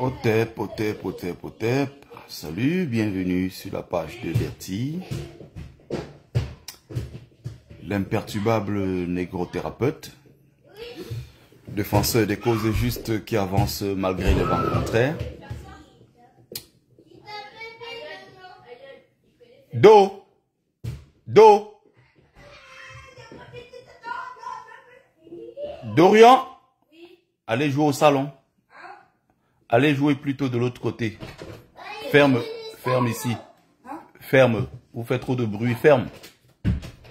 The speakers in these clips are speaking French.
Otep, Otep, Otep, Otep. Salut, bienvenue sur la page de Bertie, l'imperturbable négro-thérapeute, défenseur des causes justes qui avance malgré les vents contraires. Dorian, allez jouer au salon. Allez jouer plutôt de l'autre côté. Ferme ici. Ferme. Vous faites trop de bruit, ferme.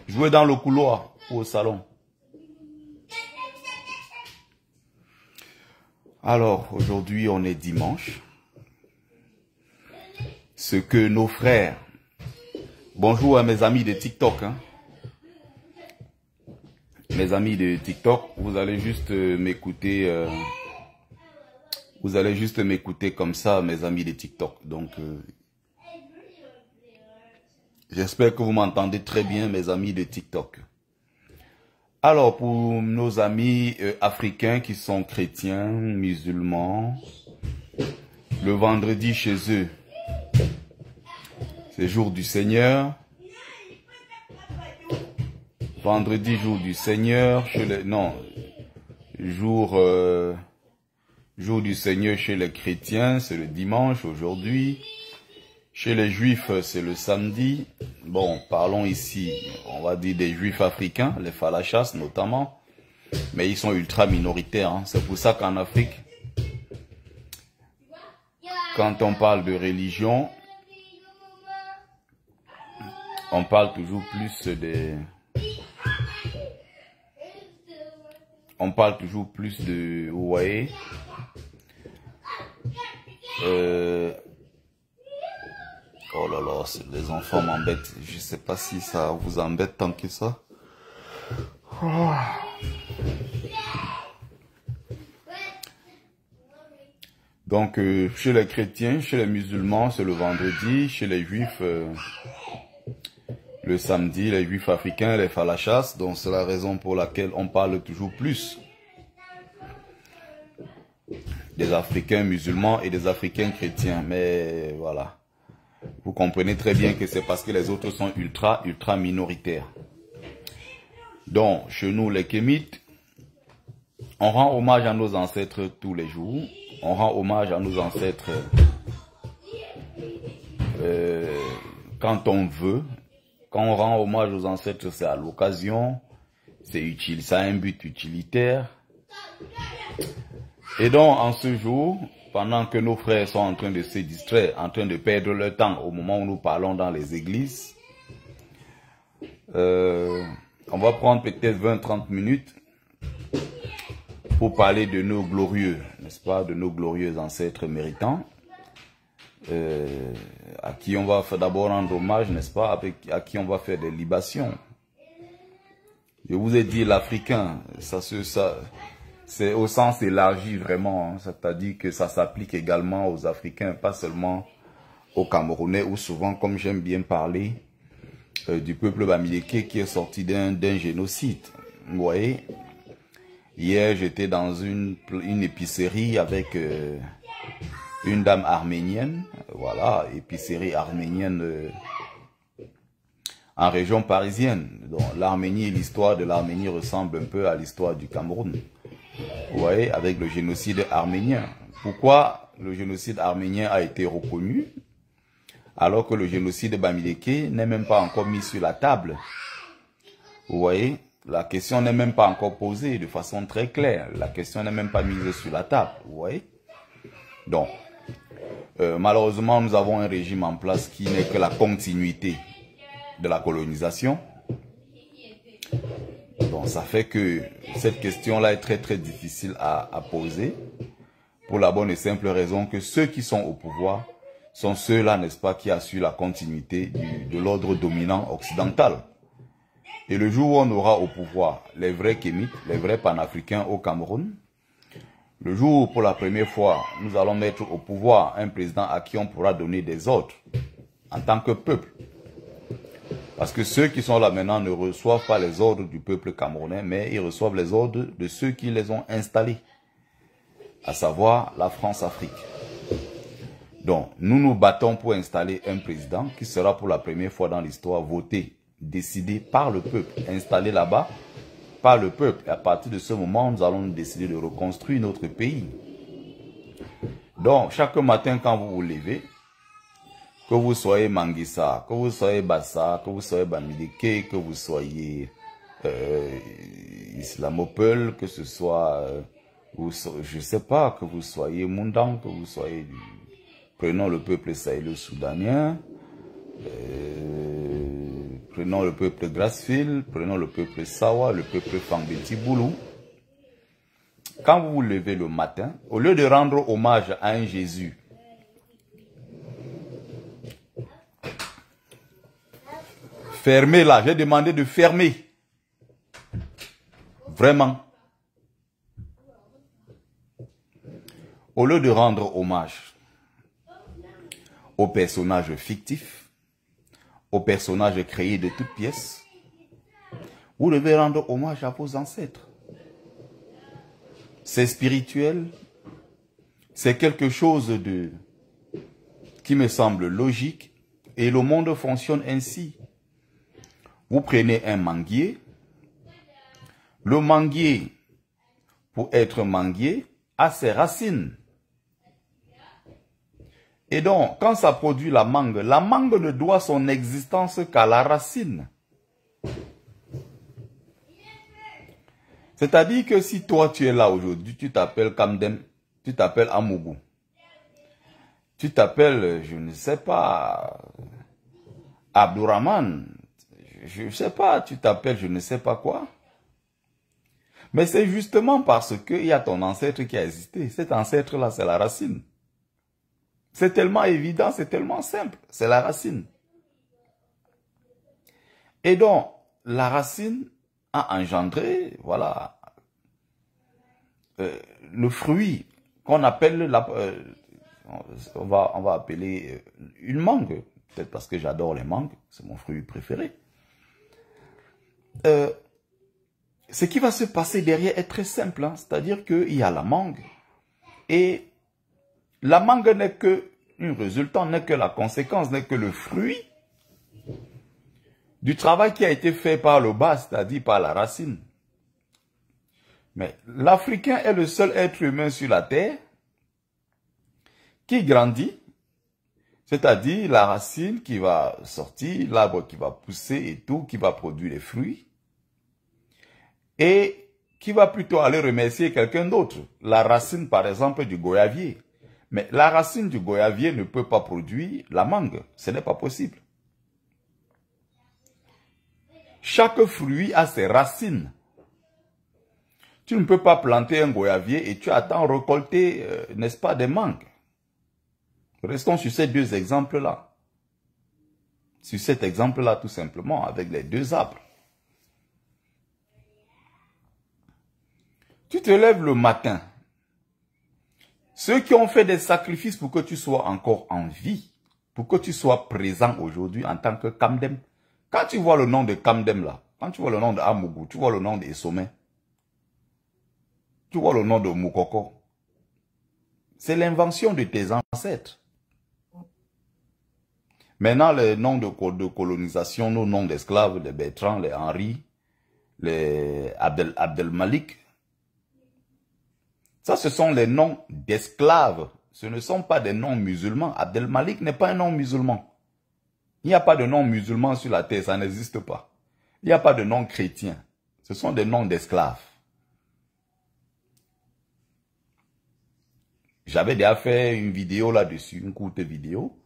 Jouez dans le couloir ou au salon. Alors, aujourd'hui, on est dimanche. Ce que nos frères... Bonjour à mes amis de TikTok. Mes amis de TikTok, vous allez juste m'écouter... Vous allez juste m'écouter comme ça, mes amis de TikTok. Donc, j'espère que vous m'entendez très bien, mes amis de TikTok. Alors, pour nos amis africains qui sont chrétiens, musulmans, le vendredi chez eux, c'est jour du Seigneur. Vendredi, jour du Seigneur, chez les... Non, jour du Seigneur chez les chrétiens, c'est le dimanche aujourd'hui. Chez les juifs, c'est le samedi. Bon, parlons ici, on va dire des juifs africains, les falachas notamment. Mais ils sont ultra minoritaires. C'est pour ça qu'en Afrique, quand on parle de religion, on parle toujours plus des... On parle toujours plus de... Vous voyez? Oh là là, les enfants m'embêtent. Je sais pas si ça vous embête tant que ça. Oh. Donc, chez les chrétiens, chez les musulmans, c'est le vendredi. Chez les juifs, le samedi. Les juifs africains, les falachas. Donc, c'est la raison pour laquelle on parle toujours plus des Africains musulmans et des Africains chrétiens. Mais voilà. Vous comprenez très bien que c'est parce que les autres sont ultra minoritaires. Donc, chez nous, les Kémites, on rend hommage à nos ancêtres tous les jours. On rend hommage à nos ancêtres quand on veut. Quand on rend hommage aux ancêtres, c'est à l'occasion. C'est utile, ça a un but utilitaire. Et donc, en ce jour, pendant que nos frères sont en train de se distraire, en train de perdre leur temps au moment où nous parlons dans les églises, on va prendre peut-être 20-30 minutes pour parler de nos glorieux, n'est-ce pas, de nos glorieux ancêtres méritants, à qui on va d'abord rendre hommage, n'est-ce pas, à qui on va faire des libations. Je vous ai dit, l'Africain, c'est au sens élargi vraiment, c'est-à-dire que ça s'applique également aux Africains, pas seulement aux Camerounais, ou souvent, comme j'aime bien parler, du peuple bamileke qui est sorti d'un génocide. Vous voyez, hier j'étais dans une épicerie avec une dame arménienne, voilà, épicerie arménienne en région parisienne. Donc l'Arménie et l'histoire de l'Arménie ressemblent un peu à l'histoire du Cameroun. Vous voyez, avec le génocide arménien. Pourquoi le génocide arménien a été reconnu alors que le génocide bamileke n'est même pas encore mis sur la table? Vous voyez, la question n'est même pas encore posée de façon très claire. La question n'est même pas mise sur la table. Vous voyez? Donc, malheureusement, nous avons un régime en place qui n'est que la continuité de la colonisation. Donc ça fait que cette question-là est très difficile à poser, pour la bonne et simple raison que ceux qui sont au pouvoir sont ceux-là, n'est-ce pas, qui assurent la continuité de l'ordre dominant occidental. Et le jour où on aura au pouvoir les vrais Kémites, les vrais panafricains au Cameroun, le jour où pour la première fois nous allons mettre au pouvoir un président à qui on pourra donner des ordres en tant que peuple. Parce que ceux qui sont là maintenant ne reçoivent pas les ordres du peuple camerounais, mais ils reçoivent les ordres de ceux qui les ont installés, à savoir la France-Afrique. Donc, nous nous battons pour installer un président qui sera pour la première fois dans l'histoire voté, décidé par le peuple, installé là-bas par le peuple. Et à partir de ce moment, nous allons décider de reconstruire notre pays. Donc, chaque matin quand vous vous levez, que vous soyez Manguissa, que vous soyez Bassa, que vous soyez Bamileke, que vous soyez Islamopel, que ce soit, je sais pas, que vous soyez Mundang, que vous soyez prenons le peuple sahélo-soudanien, prenons le peuple Grassfield, prenons le peuple Sawa, le peuple Fambeti-Boulou. Quand vous vous levez le matin, au lieu de rendre hommage à un Jésus, fermez là, j'ai demandé de fermer. Vraiment. Au lieu de rendre hommage aux personnages fictifs, aux personnages créés de toutes pièces, vous devez rendre hommage à vos ancêtres. C'est spirituel, c'est quelque chose qui me semble logique et le monde fonctionne ainsi. Vous prenez un manguier, le manguier, pour être manguier, a ses racines. Et donc, quand ça produit la mangue ne doit son existence qu'à la racine. C'est-à-dire que si toi tu es là aujourd'hui, tu t'appelles Kamdem, tu t'appelles Amougou, tu t'appelles, je ne sais pas, Abdourahman, je ne sais pas, tu t'appelles je ne sais pas quoi. Mais c'est justement parce qu'il y a ton ancêtre qui a existé. Cet ancêtre-là, c'est la racine. C'est tellement évident, c'est tellement simple. C'est la racine. Et donc, la racine a engendré, voilà, le fruit qu'on appelle, on va appeler une mangue. Peut-être parce que j'adore les mangues, c'est mon fruit préféré. Ce qui va se passer derrière est très simple, hein? C'est-à-dire qu'il y a la mangue. Et la mangue n'est que une résultante, n'est que la conséquence, n'est que le fruit du travail qui a été fait par le bas, c'est-à-dire par la racine. Mais l'Africain est le seul être humain sur la terre qui grandit, c'est-à-dire la racine qui va sortir, l'arbre qui va pousser et tout, qui va produire les fruits, et qui va plutôt aller remercier quelqu'un d'autre. La racine, par exemple, du goyavier. Mais la racine du goyavier ne peut pas produire la mangue. Ce n'est pas possible. Chaque fruit a ses racines. Tu ne peux pas planter un goyavier et tu attends récolter, n'est-ce pas, des mangues. Restons sur ces deux exemples-là. Sur cet exemple-là, tout simplement, avec les deux arbres. Tu te lèves le matin. Ceux qui ont fait des sacrifices pour que tu sois encore en vie, pour que tu sois présent aujourd'hui en tant que Kamdem. Quand tu vois le nom de Kamdem là, quand tu vois le nom de Amougou, tu vois le nom de Essomé, tu vois le nom de Moukoko, c'est l'invention de tes ancêtres. Maintenant, les noms de colonisation, nos noms d'esclaves, les Bertrand, les Henri, les Abdel Malik, ça, ce sont les noms d'esclaves. Ce ne sont pas des noms musulmans. Abdel Malik n'est pas un nom musulman. Il n'y a pas de nom musulman sur la terre, ça n'existe pas. Il n'y a pas de nom chrétien. Ce sont des noms d'esclaves. J'avais déjà fait une vidéo là-dessus, une courte vidéo,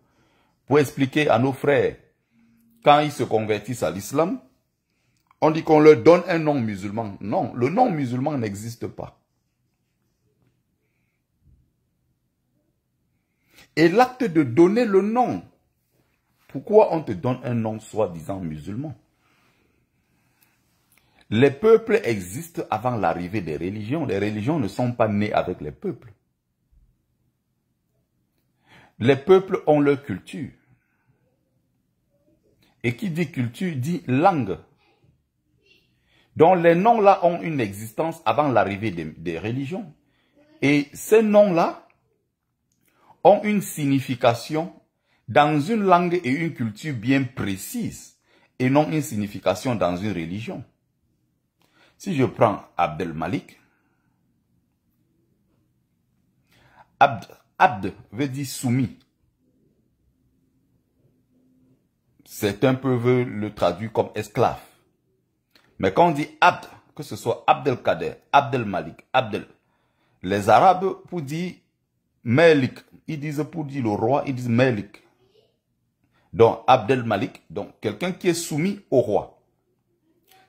pour expliquer à nos frères, quand ils se convertissent à l'islam, on dit qu'on leur donne un nom musulman. Non, le nom musulman n'existe pas. Et l'acte de donner le nom, pourquoi on te donne un nom soi-disant musulman? Les peuples existent avant l'arrivée des religions. Les religions ne sont pas nées avec les peuples. Les peuples ont leur culture. Et qui dit culture dit langue. Donc les noms-là ont une existence avant l'arrivée des religions. Et ces noms-là ont une signification dans une langue et une culture bien précises et non une signification dans une religion. Si je prends Abdel Malik, Abd veut dire soumis. Certains peuvent le traduire comme esclave. Mais quand on dit Abd, que ce soit Abdelkader, Abdel Malik, Abdel, les Arabes, pour dire Malik, ils disent pour dire le roi, ils disent Malik. Donc Abdel Malik, donc quelqu'un qui est soumis au roi.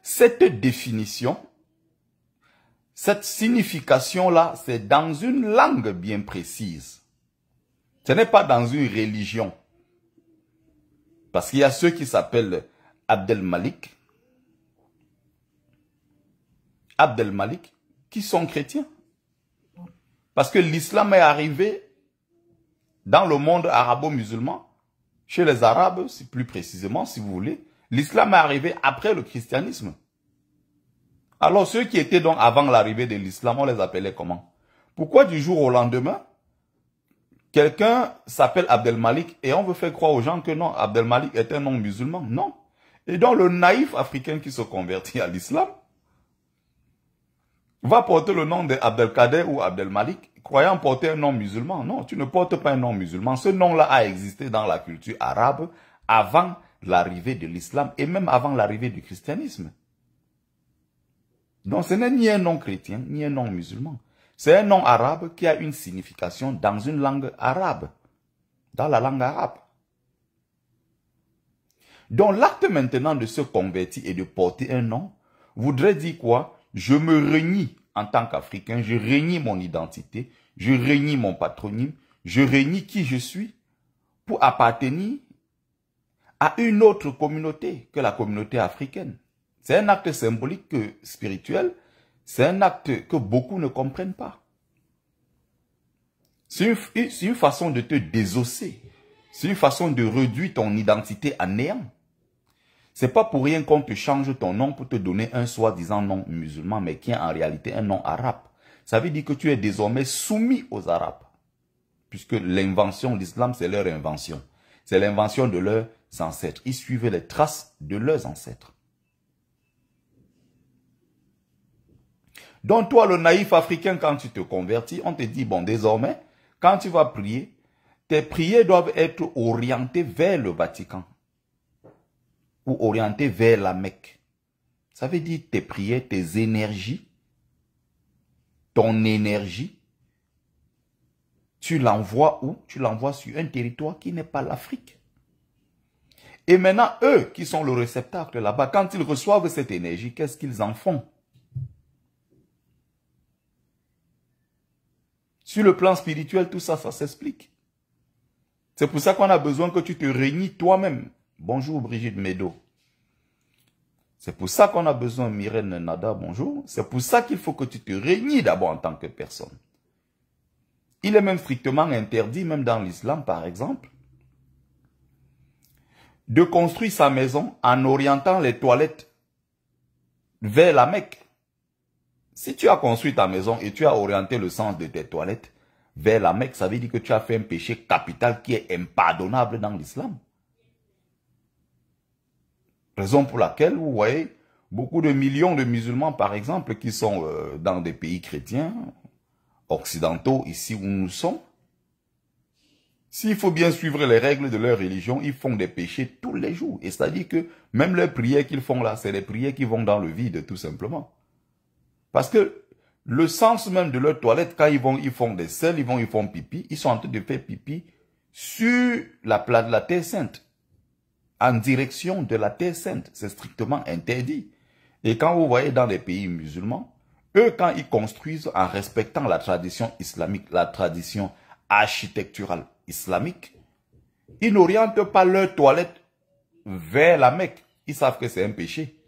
Cette définition, cette signification-là, c'est dans une langue bien précise. Ce n'est pas dans une religion. Parce qu'il y a ceux qui s'appellent Abdel Malik, qui sont chrétiens. Parce que l'islam est arrivé dans le monde arabo-musulman, chez les Arabes, plus précisément, si vous voulez. L'islam est arrivé après le christianisme. Alors ceux qui étaient donc avant l'arrivée de l'islam, on les appelait comment? Pourquoi du jour au lendemain, quelqu'un s'appelle Abdel Malik et on veut faire croire aux gens que non, Abdel Malik est un nom musulman? Non. Et donc le naïf africain qui se convertit à l'islam va porter le nom d'Abdelkader ou Abdel Malik, croyant porter un nom musulman. Non, tu ne portes pas un nom musulman. Ce nom-là a existé dans la culture arabe avant l'arrivée de l'islam et même avant l'arrivée du christianisme. Donc ce n'est ni un nom chrétien, ni un nom musulman. C'est un nom arabe qui a une signification dans une langue arabe, dans la langue arabe. Donc l'acte maintenant de se convertir et de porter un nom voudrait dire quoi? Je me renie en tant qu'Africain, je renie mon identité, je renie mon patronyme, je renie qui je suis pour appartenir à une autre communauté que la communauté africaine. C'est un acte symbolique spirituel, c'est un acte que beaucoup ne comprennent pas. C'est une façon de te désosser, c'est une façon de réduire ton identité à néant. C'est pas pour rien qu'on te change ton nom pour te donner un soi-disant nom musulman, mais qui est en réalité un nom arabe. Ça veut dire que tu es désormais soumis aux Arabes. Puisque l'invention de l'islam, c'est leur invention. C'est l'invention de leurs ancêtres. Ils suivaient les traces de leurs ancêtres. Donc toi, le naïf africain, quand tu te convertis, on te dit, bon, désormais, quand tu vas prier, tes prières doivent être orientées vers le Vatican. Ou orienté vers la Mecque. Ça veut dire tes prières, tes énergies, ton énergie, tu l'envoies où? Tu l'envoies sur un territoire qui n'est pas l'Afrique. Et maintenant, eux qui sont le réceptacle là-bas, quand ils reçoivent cette énergie, qu'est-ce qu'ils en font? Sur le plan spirituel, tout ça, ça s'explique. C'est pour ça qu'on a besoin que tu te réunis toi-même. Bonjour Brigitte Medo. C'est pour ça qu'on a besoin, Myrène Nada, bonjour. C'est pour ça qu'il faut que tu te réunis d'abord en tant que personne. Il est même strictement interdit, même dans l'islam par exemple, de construire sa maison en orientant les toilettes vers la Mecque. Si tu as construit ta maison et tu as orienté le sens de tes toilettes vers la Mecque, ça veut dire que tu as fait un péché capital qui est impardonnable dans l'islam. Raison pour laquelle, vous voyez, beaucoup de millions de musulmans, par exemple, qui sont dans des pays chrétiens, occidentaux, ici où nous sommes, s'il faut bien suivre les règles de leur religion, ils font des péchés tous les jours. Et c'est-à-dire que même les prières qu'ils font là, c'est des prières qui vont dans le vide, tout simplement. Parce que le sens même de leur toilette, quand ils font des selles, ils font pipi, ils sont en train de faire pipi sur la plate de la Terre Sainte. En direction de la Terre Sainte, c'est strictement interdit. Et quand vous voyez dans les pays musulmans, eux, quand ils construisent en respectant la tradition islamique, la tradition architecturale islamique, ils n'orientent pas leur toilette vers la Mecque. Ils savent que c'est un péché.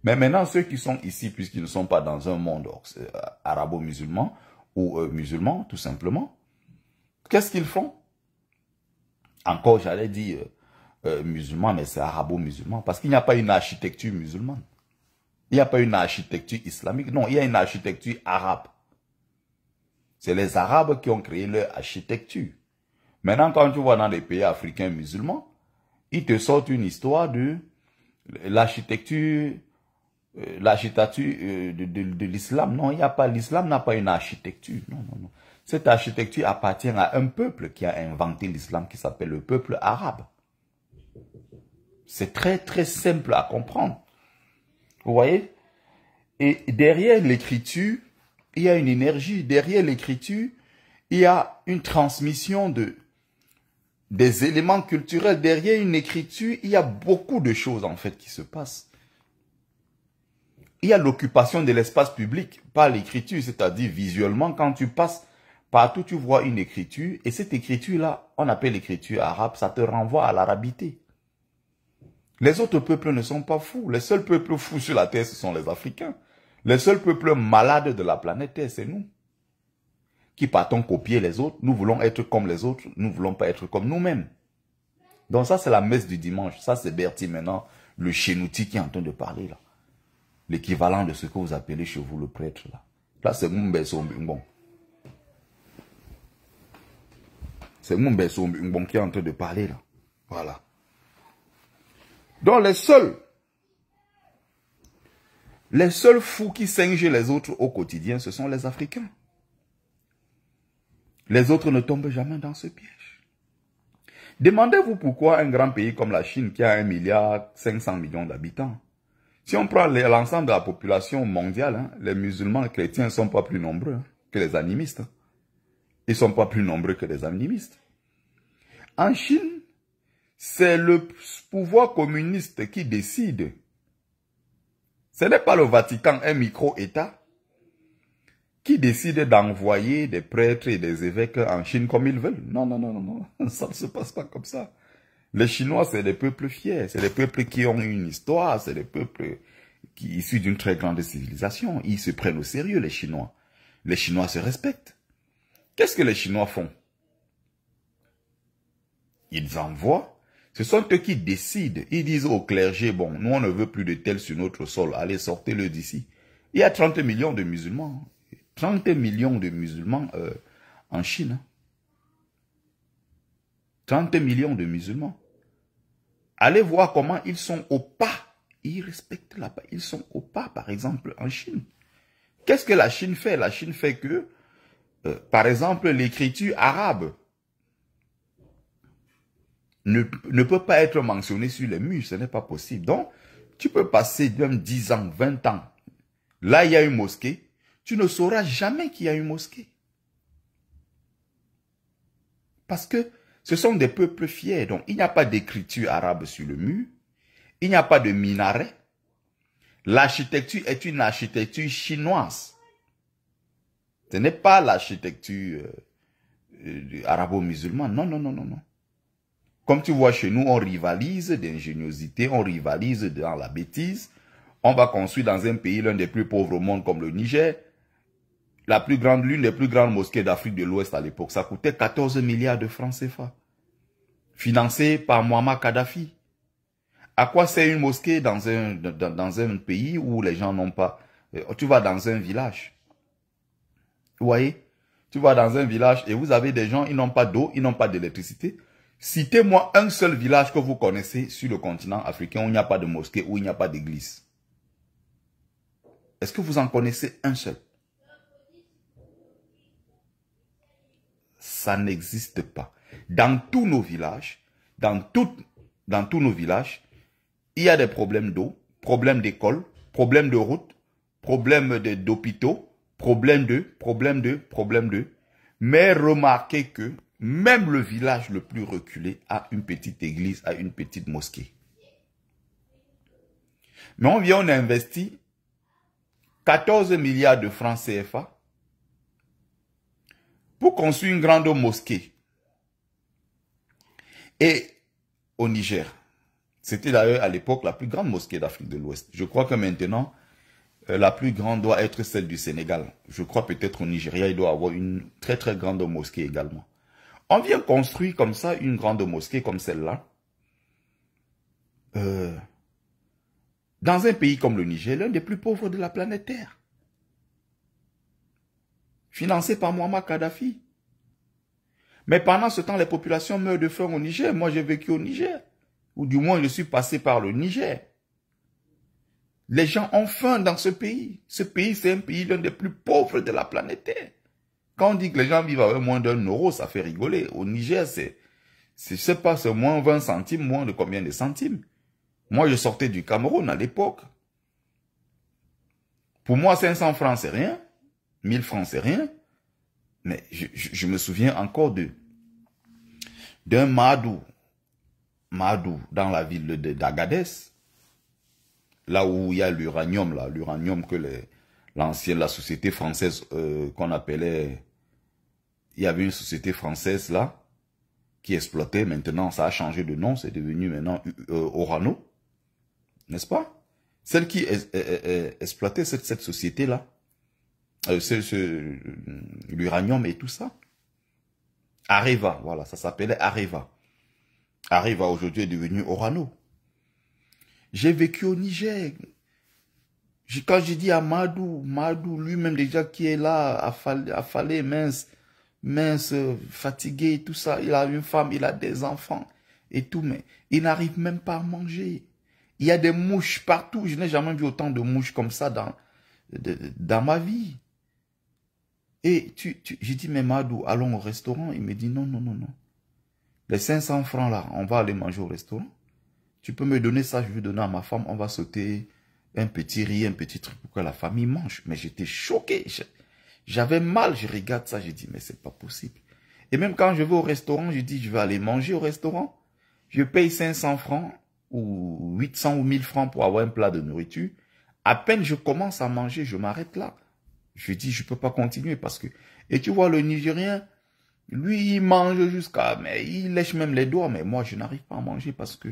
Mais maintenant, ceux qui sont ici, puisqu'ils ne sont pas dans un monde arabo-musulman ou musulman, tout simplement, qu'est-ce qu'ils font? Encore, j'allais dire musulman, mais c'est arabo-musulman, parce qu'il n'y a pas une architecture musulmane. Il n'y a pas une architecture islamique. Non, il y a une architecture arabe. C'est les Arabes qui ont créé leur architecture. Maintenant, quand tu vois dans les pays africains musulmans, ils te sortent une histoire de l'architecture de l'islam. Non, il n'y a pas, l'islam n'a pas une architecture. Non, non, non. Cette architecture appartient à un peuple qui a inventé l'islam, qui s'appelle le peuple arabe. C'est très, très simple à comprendre. Vous voyez? Et derrière l'écriture, il y a une énergie. Derrière l'écriture, il y a une transmission des éléments culturels. Derrière une écriture, il y a beaucoup de choses en fait qui se passent. Il y a l'occupation de l'espace public par l'écriture, c'est-à-dire visuellement, quand tu passes partout, tu vois une écriture, et cette écriture-là, on appelle l'écriture arabe, ça te renvoie à l'arabité. Les autres peuples ne sont pas fous. Les seuls peuples fous sur la terre, ce sont les Africains. Les seuls peuples malades de la planète Terre, c'est nous. Qui partons copier les autres, nous voulons être comme les autres, nous ne voulons pas être comme nous-mêmes. Donc ça, c'est la messe du dimanche. Ça, c'est Bertie maintenant, le chénouti qui est en train de parler là. L'équivalent de ce que vous appelez chez vous le prêtre là. Là, c'est Mumbe Sombungbon. C'est Mumbe Sombungbon qui est en train de parler là. Voilà. Donc les seuls fous qui singent les autres au quotidien, ce sont les Africains. Les autres ne tombent jamais dans ce piège. Demandez-vous pourquoi un grand pays comme la Chine, qui a 1,5 milliard d'habitants, si on prend l'ensemble de la population mondiale, hein, les musulmans et les chrétiens ne sont pas plus nombreux que les animistes. Ils ne sont pas plus nombreux que les animistes. En Chine, c'est le pouvoir communiste qui décide. Ce n'est pas le Vatican, un micro-État, qui décide d'envoyer des prêtres et des évêques en Chine comme ils veulent. Non, non, non, non, non. Ça ne se passe pas comme ça. Les Chinois, c'est des peuples fiers, c'est des peuples qui ont une histoire, c'est des peuples issus d'une très grande civilisation. Ils se prennent au sérieux, les Chinois. Les Chinois se respectent. Qu'est-ce que les Chinois font? Ils envoient. Ce sont eux qui décident. Ils disent au clergé, bon, nous on ne veut plus de tels sur notre sol, allez, sortez-le d'ici. Il y a 30 millions de musulmans. 30 millions de musulmans en Chine. 30 millions de musulmans. Allez voir comment ils sont au pas. Ils respectent la pas. Ils sont au pas, par exemple, en Chine. Qu'est-ce que la Chine fait? La Chine fait que, par exemple, l'écriture arabe ne peut pas être mentionnée sur les murs. Ce n'est pas possible. Donc, tu peux passer même 10 ans, 20 ans. Là, il y a une mosquée. Tu ne sauras jamais qu'il y a une mosquée. Parce que ce sont des peuples fiers. Donc, il n'y a pas d'écriture arabe sur le mur. Il n'y a pas de minaret. L'architecture est une architecture chinoise. Ce n'est pas l'architecture arabo-musulmane. Non, non, non, non, non. Comme tu vois chez nous, on rivalise d'ingéniosité, on rivalise dans la bêtise. On va construire dans un pays, l'un des plus pauvres au monde comme le Niger, l'une des plus grandes mosquées d'Afrique de l'Ouest à l'époque. Ça coûtait 14 milliards de francs CFA. Financé par Muammar Kadhafi. À quoi sert une mosquée dans un pays où les gens n'ont pas... Tu vas dans un village. Vous voyez? Tu vas dans un village et vous avez des gens, ils n'ont pas d'eau, ils n'ont pas d'électricité. Citez-moi un seul village que vous connaissez sur le continent africain où il n'y a pas de mosquée, où il n'y a pas d'église. Est-ce que vous en connaissez un seul? Ça n'existe pas. Dans tous nos villages, dans tous nos villages, il y a des problèmes d'eau, problèmes d'école, problèmes de route, problèmes d'hôpitaux, problèmes de. Mais remarquez que même le village le plus reculé a une petite église, a une petite mosquée. Mais on investit 14 milliards de francs CFA pour construire une grande mosquée. Et au Niger, c'était d'ailleurs à l'époque la plus grande mosquée d'Afrique de l'Ouest. Je crois que maintenant, la plus grande doit être celle du Sénégal. Je crois peut-être au Nigeria, il doit avoir une très très grande mosquée également. On vient construire comme ça une grande mosquée comme celle-là. Dans un pays comme le Niger, l'un des plus pauvres de la planète Terre. Financé par Muammar Kadhafi. Mais pendant ce temps, les populations meurent de faim au Niger. Moi, j'ai vécu au Niger. Ou du moins, je suis passé par le Niger. Les gens ont faim dans ce pays. Ce pays, c'est un pays l'un des plus pauvres de la planète Terre. Quand on dit que les gens vivent avec moins d'1 euro, ça fait rigoler. Au Niger, je sais pas, c'est moins 20 centimes, moins de combien de centimes. Moi, je sortais du Cameroun à l'époque. Pour moi, 500 francs, c'est rien. 1000 francs, c'est rien. Mais je me souviens encore d'un Madou, dans la ville d'Agadez, là où il y a l'uranium, l'uranium que la société française qu'on appelait, il y avait une société française là, qui exploitait, maintenant ça a changé de nom, c'est devenu maintenant Orano, n'est-ce pas? Celle qui exploitait cette société-là, l'uranium et tout ça. Areva, voilà, ça s'appelait Areva. Areva aujourd'hui est devenu Orano. J'ai vécu au Niger. Quand j'ai dit à Madou lui-même déjà qui est là, affalé, mince, fatigué et tout ça, il a une femme, il a des enfants et tout, mais il n'arrive même pas à manger. Il y a des mouches partout. Je n'ai jamais vu autant de mouches comme ça dans ma vie. Et j'ai dit, mais Madou, allons au restaurant. Il me dit, non. Les 500 francs là, on va aller manger au restaurant. Tu peux me donner ça, je vais donner à ma femme. On va sauter un petit riz, un petit truc pour que la famille mange. Mais j'étais choqué. J'avais mal, je regarde ça, je dis, mais c'est pas possible. Et même quand je vais au restaurant, je dis, je vais aller manger au restaurant. Je paye 500 francs ou 800 ou 1000 francs pour avoir un plat de nourriture. À peine je commence à manger, je m'arrête là. Je dis, je peux pas continuer parce que... Et tu vois, le Nigérien, lui, il mange mais il lèche même les doigts. Mais moi, je n'arrive pas à manger parce que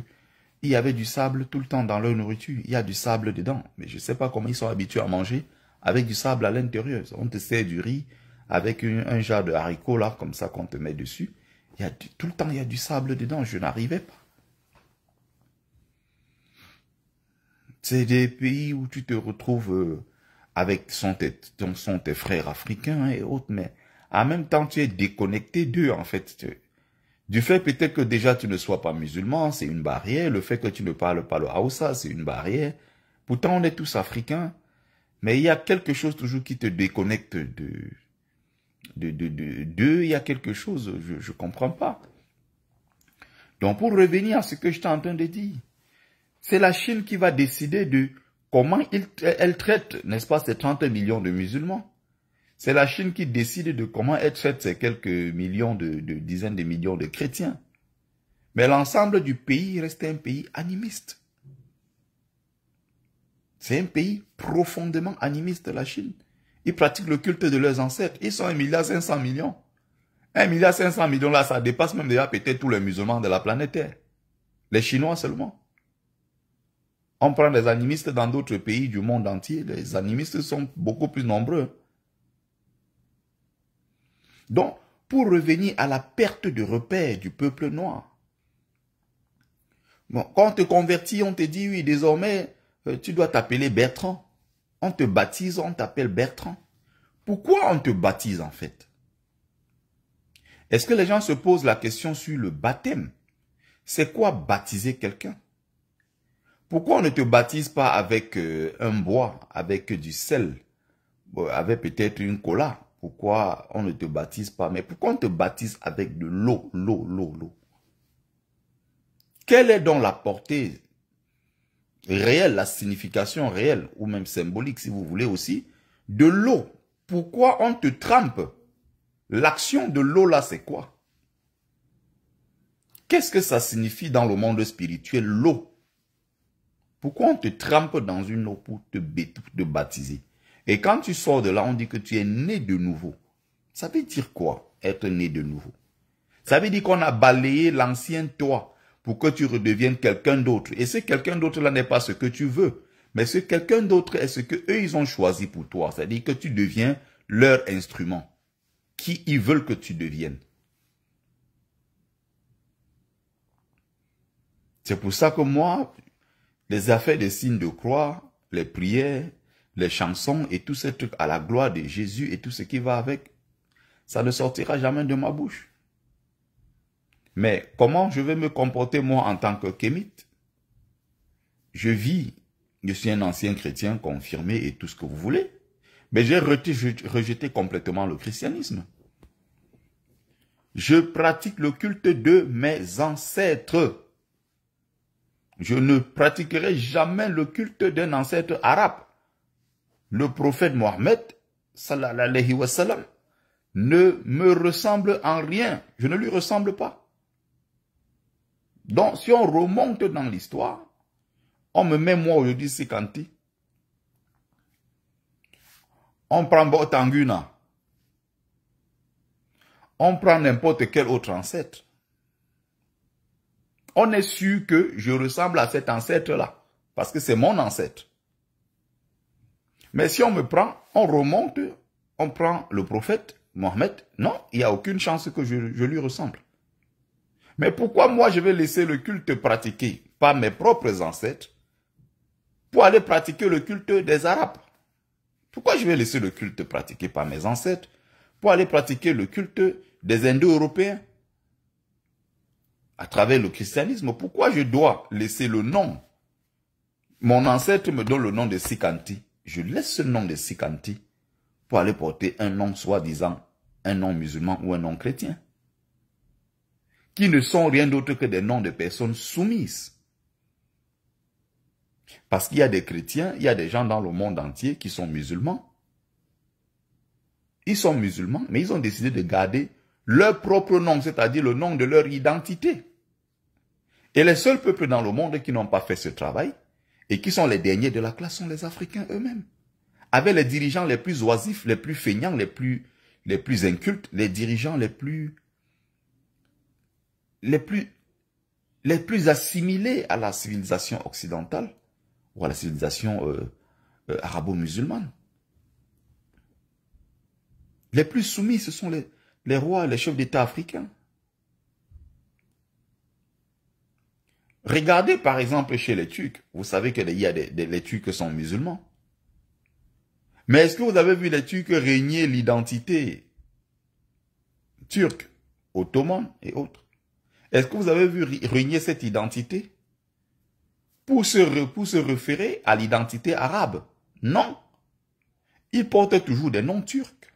il y avait du sable tout le temps dans leur nourriture. Il y a du sable dedans. Mais je sais pas comment ils sont habitués à manger avec du sable à l'intérieur. On te sert du riz avec un genre de haricots là, comme ça qu'on te met dessus. Tout le temps, il y a du sable dedans. Je n'arrivais pas. C'est des pays où tu te retrouves avec tes frères africains et autres, mais en même temps, tu es déconnecté d'eux, en fait. Du fait peut-être que déjà tu ne sois pas musulman, c'est une barrière. Le fait que tu ne parles pas le Hausa, c'est une barrière. Pourtant, on est tous africains, mais il y a quelque chose toujours qui te déconnecte d'eux. Il y a quelque chose, je comprends pas. Donc, pour revenir à ce que j'étais en train de dire, c'est la Chine qui va décider de comment elle traite, n'est-ce pas, ces 30 millions de musulmans. C'est la Chine qui décide de comment elle traite ces quelques millions de dizaines de millions de chrétiens. Mais l'ensemble du pays reste un pays animiste. C'est un pays profondément animiste, la Chine. Ils pratiquent le culte de leurs ancêtres. Ils sont 1,5 milliard. 1,5 milliard là, ça dépasse même déjà peut-être tous les musulmans de la planète Terre. Les Chinois seulement. On prend des animistes dans d'autres pays du monde entier. Les animistes sont beaucoup plus nombreux. Donc, pour revenir à la perte de repère du peuple noir. Bon, quand on te convertit, on te dit, oui, désormais, tu dois t'appeler Bertrand. On te baptise, on t'appelle Bertrand. Pourquoi on te baptise en fait? Est-ce que les gens se posent la question sur le baptême? C'est quoi baptiser quelqu'un? Pourquoi on ne te baptise pas avec un bois, avec du sel, avec peut-être une cola? Pourquoi on ne te baptise pas? Mais pourquoi on te baptise avec de l'eau, l'eau? Quelle est donc la portée réelle, la signification réelle, ou même symbolique si vous voulez aussi, de l'eau? Pourquoi on te trempe? L'action de l'eau là, c'est quoi? Qu'est-ce que ça signifie dans le monde spirituel, l'eau? Pourquoi on te trempe dans une eau pour te baptiser? Et quand tu sors de là, on dit que tu es né de nouveau. Ça veut dire quoi, être né de nouveau? Ça veut dire qu'on a balayé l'ancien toi pour que tu redeviennes quelqu'un d'autre. Et ce quelqu'un d'autre là n'est pas ce que tu veux. Mais ce quelqu'un d'autre est ce que eux ils ont choisi pour toi. C'est-à-dire que tu deviens leur instrument. Qui ils veulent que tu deviennes. C'est pour ça que moi, les affaires des signes de croix, les prières, les chansons et tous ces trucs à la gloire de Jésus et tout ce qui va avec, ça ne sortira jamais de ma bouche. Mais comment je vais me comporter moi en tant que kémite? Je suis un ancien chrétien confirmé et tout ce que vous voulez. Mais j'ai rejeté complètement le christianisme. Je pratique le culte de mes ancêtres. Je ne pratiquerai jamais le culte d'un ancêtre arabe. Le prophète Mohammed, sallallahu alayhi wa sallam, ne me ressemble en rien. Je ne lui ressemble pas. Donc, si on remonte dans l'histoire, on me met moi aujourd'hui Sikanti. On prend Botanguna. On prend n'importe quel autre ancêtre. On est sûr que je ressemble à cet ancêtre-là. Parce que c'est mon ancêtre. Mais si on me prend, on remonte, on prend le prophète Mohammed. Non, il n'y a aucune chance que je lui ressemble. Mais pourquoi moi je vais laisser le culte pratiqué par mes propres ancêtres pour aller pratiquer le culte des Arabes? Pourquoi je vais laisser le culte pratiqué par mes ancêtres pour aller pratiquer le culte des Indo-Européens à travers le christianisme? Pourquoi je dois laisser le nom? Mon ancêtre me donne le nom de Sikanti. Je laisse ce nom de Sikanti pour aller porter un nom soi-disant, un nom musulman ou un nom chrétien, qui ne sont rien d'autre que des noms de personnes soumises. Parce qu'il y a des chrétiens, il y a des gens dans le monde entier qui sont musulmans. Ils sont musulmans, mais ils ont décidé de garder leur propre nom, c'est-à-dire le nom de leur identité. Et les seuls peuples dans le monde qui n'ont pas fait ce travail, et qui sont les derniers de la classe, sont les Africains eux-mêmes. Avec les dirigeants les plus oisifs, les plus feignants, les plus incultes, les dirigeants les plus assimilés à la civilisation occidentale, ou à la civilisation arabo-musulmane. Les plus soumis, ce sont les rois, les chefs d'État africains. Regardez par exemple chez les Turcs. Vous savez que les Turcs sont musulmans. Mais est-ce que vous avez vu les Turcs régner l'identité turque, ottomane et autres? Est-ce que vous avez vu régner cette identité pour se référer à l'identité arabe? Non. Ils portent toujours des noms turcs,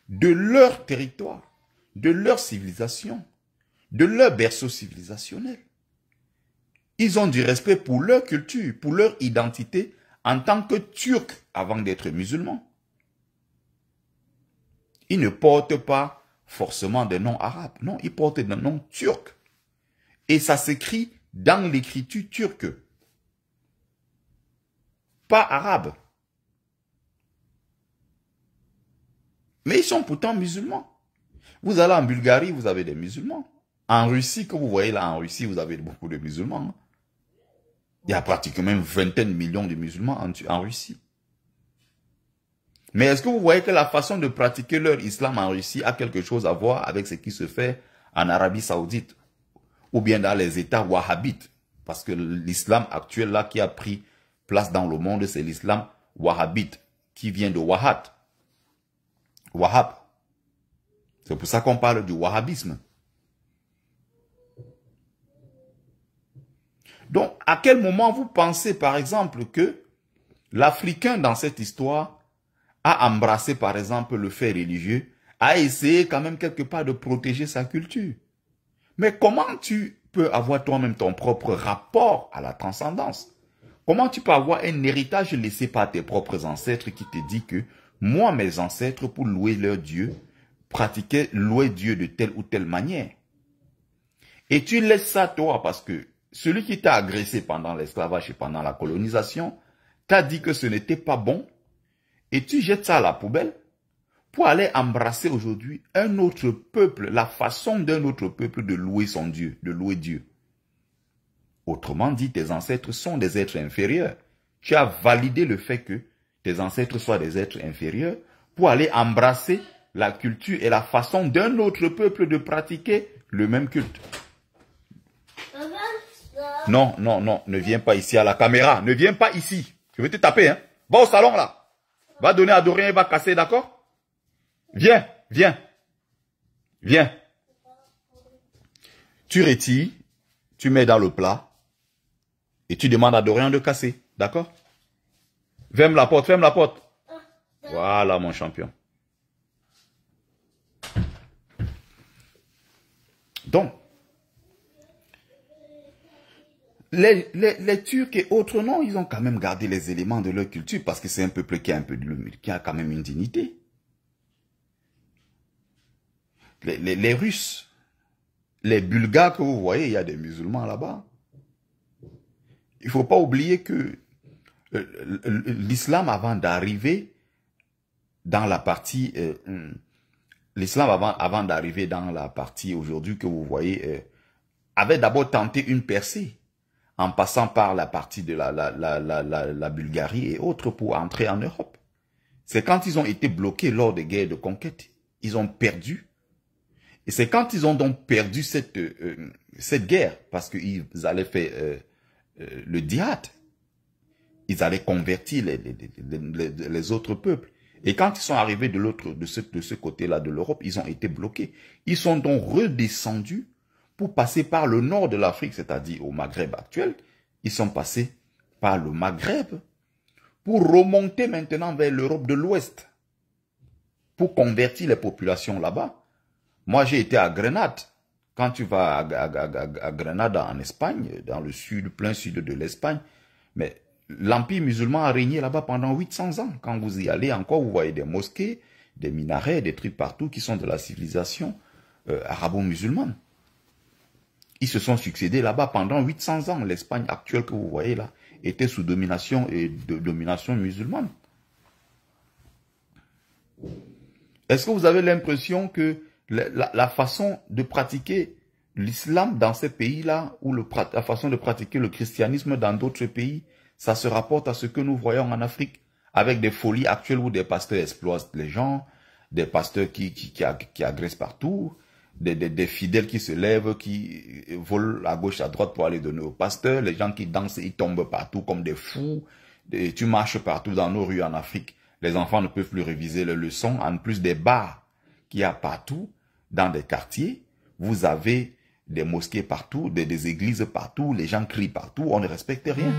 de leur territoire, de leur civilisation, de leur berceau civilisationnel. Ils ont du respect pour leur culture, pour leur identité en tant que Turcs avant d'être musulmans. Ils ne portent pas forcément des noms arabes. Non, ils portent des noms turcs. Et ça s'écrit dans l'écriture turque. Pas arabe. Mais ils sont pourtant musulmans. Vous allez en Bulgarie, vous avez des musulmans. En Russie, que vous voyez là, en Russie, vous avez beaucoup de musulmans. Il y a pratiquement une vingtaine de millions de musulmans en Russie. Mais est-ce que vous voyez que la façon de pratiquer leur islam en Russie a quelque chose à voir avec ce qui se fait en Arabie Saoudite ou bien dans les États wahhabites? Parce que l'islam actuel là qui a pris place dans le monde, c'est l'islam wahhabite qui vient de Wahhat. Wahhab. C'est pour ça qu'on parle du wahhabisme. Donc, à quel moment vous pensez, par exemple, que l'Africain, dans cette histoire, a embrassé, par exemple, le fait religieux, a essayé quand même quelque part de protéger sa culture? Mais comment tu peux avoir toi-même ton propre rapport à la transcendance? Comment tu peux avoir un héritage laissé par tes propres ancêtres qui te dit que moi, mes ancêtres, pour louer leur Dieu, pratiquaient louer Dieu de telle ou telle manière? Et tu laisses ça toi parce que celui qui t'a agressé pendant l'esclavage et pendant la colonisation t'a dit que ce n'était pas bon et tu jettes ça à la poubelle pour aller embrasser aujourd'hui un autre peuple, la façon d'un autre peuple de louer son Dieu, de louer Dieu. Autrement dit, tes ancêtres sont des êtres inférieurs. Tu as validé le fait que tes ancêtres soient des êtres inférieurs pour aller embrasser la culture et la façon d'un autre peuple de pratiquer le même culte. Non, non, non, ne viens pas ici à la caméra. Ne viens pas ici. Je vais te taper, hein. Va au salon, là. Va donner à Dorian et va casser, d'accord? Viens, viens. Viens. tu retires, tu mets dans le plat et tu demandes à Dorian de casser. D'accord? Ferme la porte, ferme la porte. Voilà mon champion. Donc, les Turcs et autres, non, ils ont quand même gardé les éléments de leur culture parce que c'est un peuple qui a quand même une dignité. Les Russes, les Bulgares que vous voyez, il y a des musulmans là-bas. Il ne faut pas oublier que l'islam avant d'arriver dans la partie, avant d'arriver dans la partie aujourd'hui que vous voyez, avait d'abord tenté une percée en passant par la partie de la Bulgarie et autres pour entrer en Europe. C'est quand ils ont été bloqués lors des guerres de conquête, ils ont perdu. Et c'est quand ils ont donc perdu cette guerre, parce qu'ils allaient faire le djihad, ils allaient convertir les autres peuples. Et quand ils sont arrivés de ce côté-là de l'Europe, ils ont été bloqués. Ils sont donc redescendus pour passer par le nord de l'Afrique, c'est-à-dire au Maghreb actuel. Ils sont passés par le Maghreb pour remonter maintenant vers l'Europe de l'Ouest, pour convertir les populations là-bas. Moi, j'ai été à Grenade. Quand tu vas à Grenade en Espagne, dans le sud, plein sud de l'Espagne, mais l'Empire musulman a régné là-bas pendant 800 ans. Quand vous y allez encore, vous voyez des mosquées, des minarets, des trucs partout qui sont de la civilisation arabo-musulmane. Ils se sont succédés là-bas pendant 800 ans. L'Espagne actuelle que vous voyez là était sous domination musulmane. Est-ce que vous avez l'impression que la façon de pratiquer l'islam dans ces pays-là, ou la façon de pratiquer le christianisme dans d'autres pays, ça se rapporte à ce que nous voyons en Afrique, avec des folies actuelles où des pasteurs exploitent les gens, des pasteurs qui agressent partout, des fidèles qui se lèvent, qui volent à gauche, à droite pour aller donner aux pasteurs, les gens qui dansent, ils tombent partout comme des fous, tu marches partout dans nos rues en Afrique, les enfants ne peuvent plus réviser leurs leçons, en plus des bars qu'il y a partout, dans des quartiers, vous avez des mosquées partout, des églises partout, les gens crient partout, on ne respecte rien.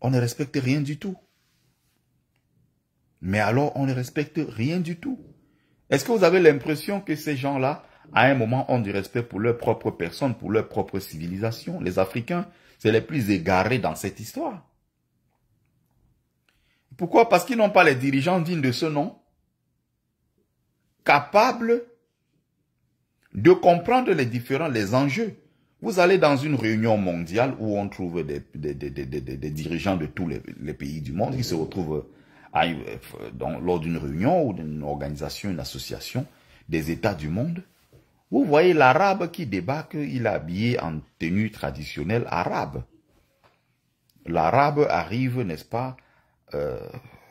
On ne respecte rien du tout. Mais alors, on ne respecte rien du tout. Est-ce que vous avez l'impression que ces gens-là, à un moment, ont du respect pour leur propre personne, pour leur propre civilisation? Les Africains, c'est les plus égarés dans cette histoire. Pourquoi? Parce qu'ils n'ont pas les dirigeants dignes de ce nom, capables de comprendre les enjeux. Vous allez dans une réunion mondiale où on trouve des dirigeants de tous les pays du monde qui se retrouvent lors d'une réunion ou d'une organisation, une association des États du monde. Vous voyez l'arabe qui débarque, il est habillé en tenue traditionnelle arabe. L'arabe arrive, n'est-ce pas,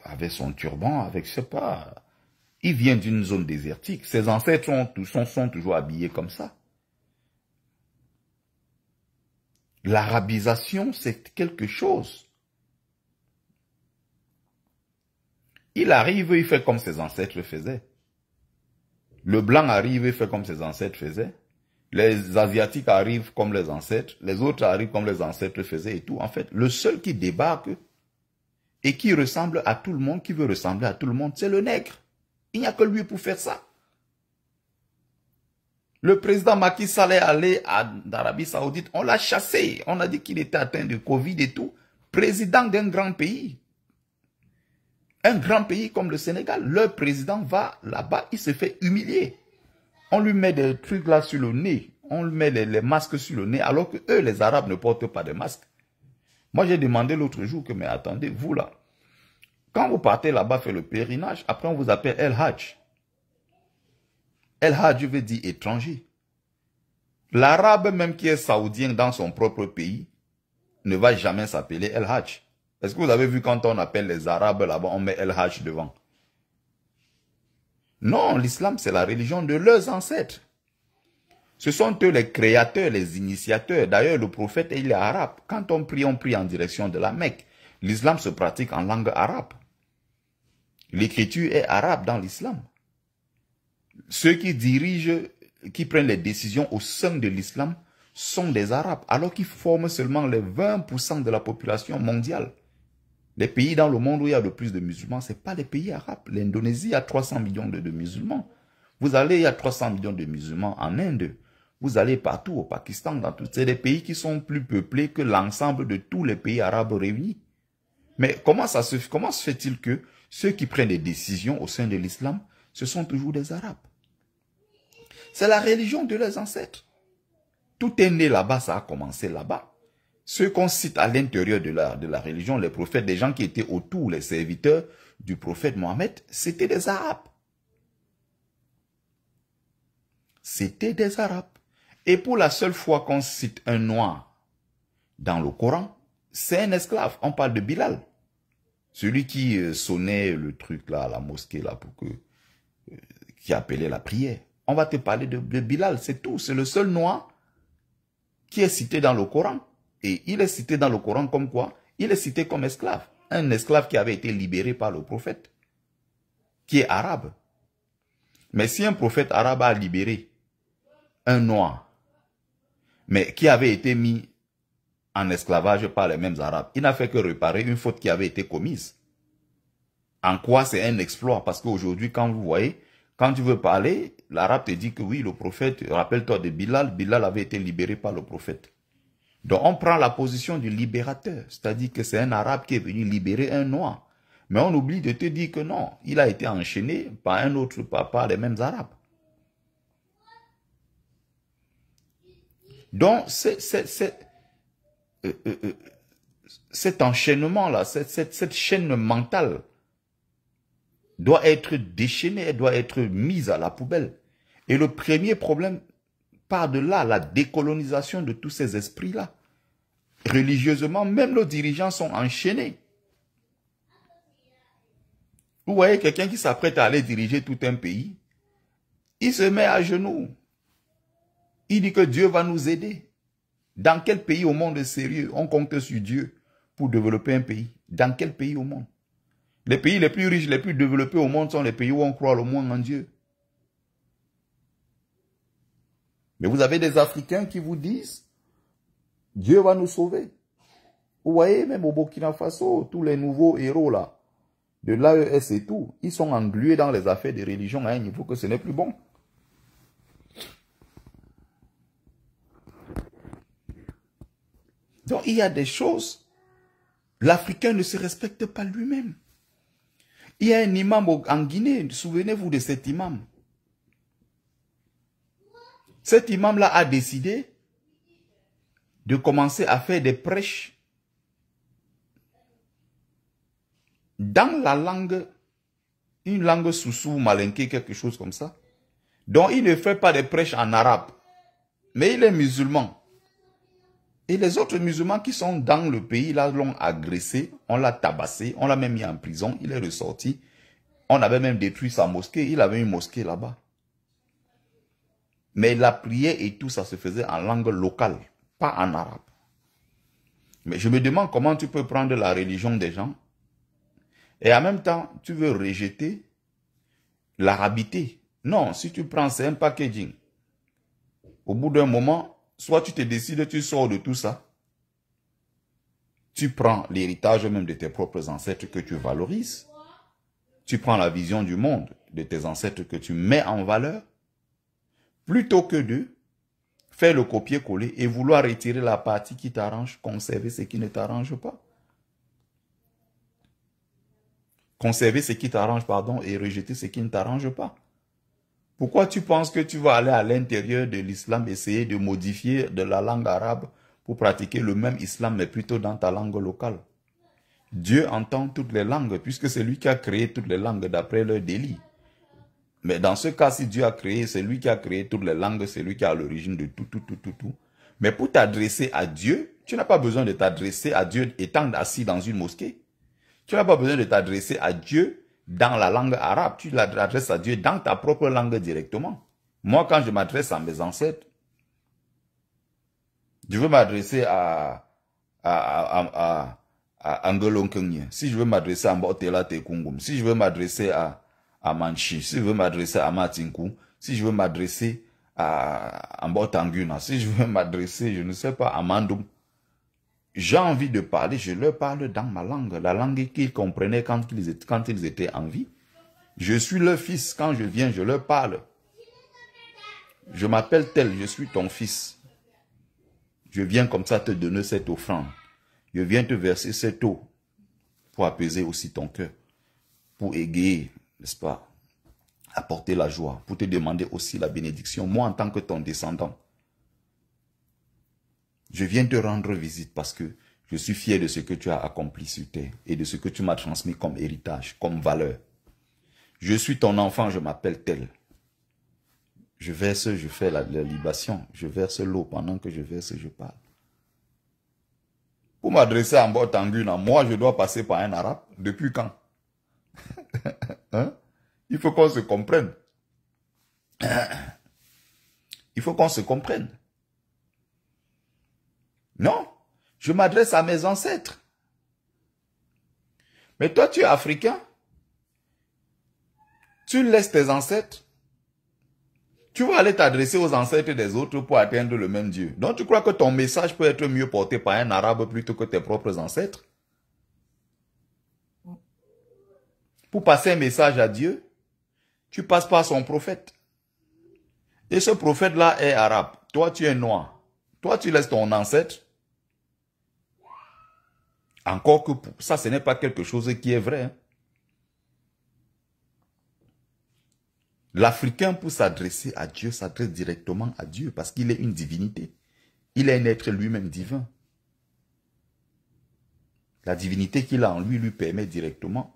avec son turban, avec, je sais pas, il vient d'une zone désertique. Ses ancêtres sont toujours habillés comme ça. L'arabisation, c'est quelque chose. Il arrive, il fait comme ses ancêtres le faisaient. Le blanc arrive, il fait comme ses ancêtres faisaient. Les asiatiques arrivent comme les ancêtres. Les autres arrivent comme les ancêtres le faisaient et tout. En fait, le seul qui débarque et qui ressemble à tout le monde, qui veut ressembler à tout le monde, c'est le nègre. Il n'y a que lui pour faire ça. Le président Macky Sall est allé en Arabie Saoudite, on l'a chassé. On a dit qu'il était atteint de Covid et tout. Président d'un grand pays. Un grand pays comme le Sénégal, leur président va là-bas, il se fait humilier. On lui met des trucs là sur le nez. On lui met les masques sur le nez, alors que eux, les Arabes, ne portent pas de masques. Moi, j'ai demandé l'autre jour que, mais attendez, vous là, quand vous partez là-bas faire le pèlerinage, après on vous appelle El Hajj. El Hajj veut dire étranger. L'arabe même qui est saoudien dans son propre pays ne va jamais s'appeler El Hajj. Est-ce que vous avez vu quand on appelle les arabes là-bas, on met El Hajj devant? Non, l'islam c'est la religion de leurs ancêtres. Ce sont eux les créateurs, les initiateurs. D'ailleurs, le prophète, il est arabe. Quand on prie en direction de la Mecque. L'islam se pratique en langue arabe. L'écriture est arabe dans l'islam. Ceux qui dirigent qui prennent les décisions au sein de l'islam sont des Arabes, alors qu'ils forment seulement les 20% de la population mondiale. Les pays dans le monde où il y a le plus de musulmans, ce n'est pas les pays arabes. L'Indonésie a 300 millions de musulmans. Vous allez, il y a 300 millions de musulmans en Inde. Vous allez partout, au Pakistan, dans tous ces pays qui sont plus peuplés que l'ensemble de tous les pays arabes réunis. Mais comment se fait-il que ceux qui prennent des décisions au sein de l'islam, ce sont toujours des Arabes? C'est la religion de leurs ancêtres. Tout est né là-bas, ça a commencé là-bas. Ceux qu'on cite à l'intérieur de la religion, les prophètes, des gens qui étaient autour, les serviteurs du prophète Mohammed, c'était des Arabes. C'était des Arabes. Et pour la seule fois qu'on cite un noir dans le Coran, c'est un esclave. On parle de Bilal. Celui qui sonnait le truc là, à la mosquée là, qui appelait la prière. On va te parler de Bilal, c'est tout. C'est le seul noir qui est cité dans le Coran. Et il est cité dans le Coran comme quoi? Il est cité comme esclave. Un esclave qui avait été libéré par le prophète, qui est arabe. Mais si un prophète arabe a libéré un noir, mais qui avait été mis en esclavage par les mêmes arabes, il n'a fait que réparer une faute qui avait été commise. En quoi c'est un exploit? Parce qu'aujourd'hui, quand vous voyez, quand tu veux parler, l'arabe te dit que oui, le prophète, rappelle-toi de Bilal, Bilal avait été libéré par le prophète. Donc on prend la position du libérateur, c'est-à-dire que c'est un arabe qui est venu libérer un noir. Mais on oublie de te dire que non, il a été enchaîné par un autre, par les mêmes arabes. Donc cet enchaînement-là, cette chaîne mentale doit être déchaînée, elle doit être mise à la poubelle. Et le premier problème part de là, la décolonisation de tous ces esprits-là. Religieusement, même nos dirigeants sont enchaînés. Vous voyez quelqu'un qui s'apprête à aller diriger tout un pays, il se met à genoux. Il dit que Dieu va nous aider. Dans quel pays au monde est sérieux on compte sur Dieu pour développer un pays? Dans quel pays au monde? Les pays les plus riches, les plus développés au monde sont les pays où on croit le moins en Dieu. Mais vous avez des Africains qui vous disent, Dieu va nous sauver. Vous voyez, même au Burkina Faso, tous les nouveaux héros là, de l'AES et tout, ils sont englués dans les affaires de religion à un niveau que ce n'est plus bon. Donc il y a des choses, l'Africain ne se respecte pas lui-même. Il y a un imam en Guinée, souvenez-vous de cet imam. Cet imam-là a décidé de commencer à faire des prêches dans la langue, une langue soussou, malinké, quelque chose comme ça. Donc il ne fait pas des prêches en arabe, mais il est musulman. Et les autres musulmans qui sont dans le pays, là, l'ont agressé, on l'a tabassé, on l'a même mis en prison, il est ressorti. On avait même détruit sa mosquée, il avait une mosquée là-bas. Mais la prière et tout, ça se faisait en langue locale, pas en arabe. Mais je me demande comment tu peux prendre la religion des gens et en même temps, tu veux rejeter l'arabité. Non, si tu prends, c'est un packaging. Au bout d'un moment, soit tu te décides, tu sors de tout ça. Tu prends l'héritage même de tes propres ancêtres que tu valorises. Tu prends la vision du monde de tes ancêtres que tu mets en valeur. Plutôt que de faire le copier-coller et vouloir retirer la partie qui t'arrange, conserver ce qui ne t'arrange pas. Conserver ce qui t'arrange, pardon, et rejeter ce qui ne t'arrange pas. Pourquoi tu penses que tu vas aller à l'intérieur de l'islam, essayer de modifier de la langue arabe pour pratiquer le même islam, mais plutôt dans ta langue locale? Dieu entend toutes les langues, puisque c'est lui qui a créé toutes les langues d'après leur délit. Mais dans ce cas, si Dieu a créé, c'est lui qui a créé toutes les langues, c'est lui qui a l'origine de tout. Mais pour t'adresser à Dieu, tu n'as pas besoin de t'adresser à Dieu étant assis dans une mosquée. Tu n'as pas besoin de t'adresser à Dieu dans la langue arabe. Tu l'adresses à Dieu dans ta propre langue directement. Moi, quand je m'adresse à mes ancêtres, je veux m'adresser à Angelo Nkenya. Si je veux m'adresser à Mbotela Tekungum, si je veux m'adresser à Manchi, si je veux m'adresser à Matinkou, si je veux m'adresser à Mbotanguna, si je veux m'adresser, je ne sais pas, à Mandoum, j'ai envie de parler, je leur parle dans ma langue, la langue qu'ils comprenaient quand ils étaient en vie. Je suis leur fils, quand je viens, je leur parle. Je m'appelle tel, je suis ton fils. Je viens comme ça te donner cette offrande. Je viens te verser cette eau pour apaiser aussi ton cœur, pour égayer, n'est-ce pas, apporter la joie, pour te demander aussi la bénédiction, moi en tant que ton descendant. Je viens te rendre visite parce que je suis fier de ce que tu as accompli sur terre et de ce que tu m'as transmis comme héritage, comme valeur. Je suis ton enfant, je m'appelle tel. Je verse, je fais la libation, je verse l'eau, pendant que je verse, je parle. Pour m'adresser à Mbotanguna, moi je dois passer par un arabe. Depuis quand? Hein? Il faut qu'on se comprenne. Il faut qu'on se comprenne. Non, je m'adresse à mes ancêtres. Mais toi, tu es africain. Tu laisses tes ancêtres. Tu vas aller t'adresser aux ancêtres des autres pour atteindre le même Dieu. Donc tu crois que ton message peut être mieux porté par un arabe plutôt que tes propres ancêtres? Pour passer un message à Dieu, tu passes par son prophète. Et ce prophète-là est arabe. Toi, tu es noir. Toi, tu laisses ton ancêtre. Encore que ça, ce n'est pas quelque chose qui est vrai. Hein. L'Africain, pour s'adresser à Dieu, s'adresse directement à Dieu parce qu'il est une divinité. Il est un être lui-même divin. La divinité qu'il a en lui permet directement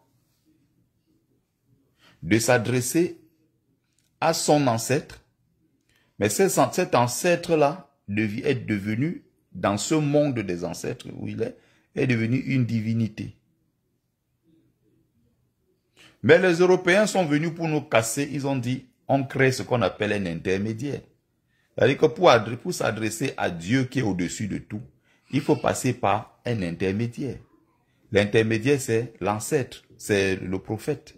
de s'adresser à son ancêtre. Mais cet ancêtre-là est devenu, dans ce monde des ancêtres où il est devenu une divinité. Mais les Européens sont venus pour nous casser. Ils ont dit, on crée ce qu'on appelle un intermédiaire. C'est-à-dire que pour s'adresser à Dieu qui est au-dessus de tout, il faut passer par un intermédiaire. L'intermédiaire, c'est l'ancêtre, c'est le prophète.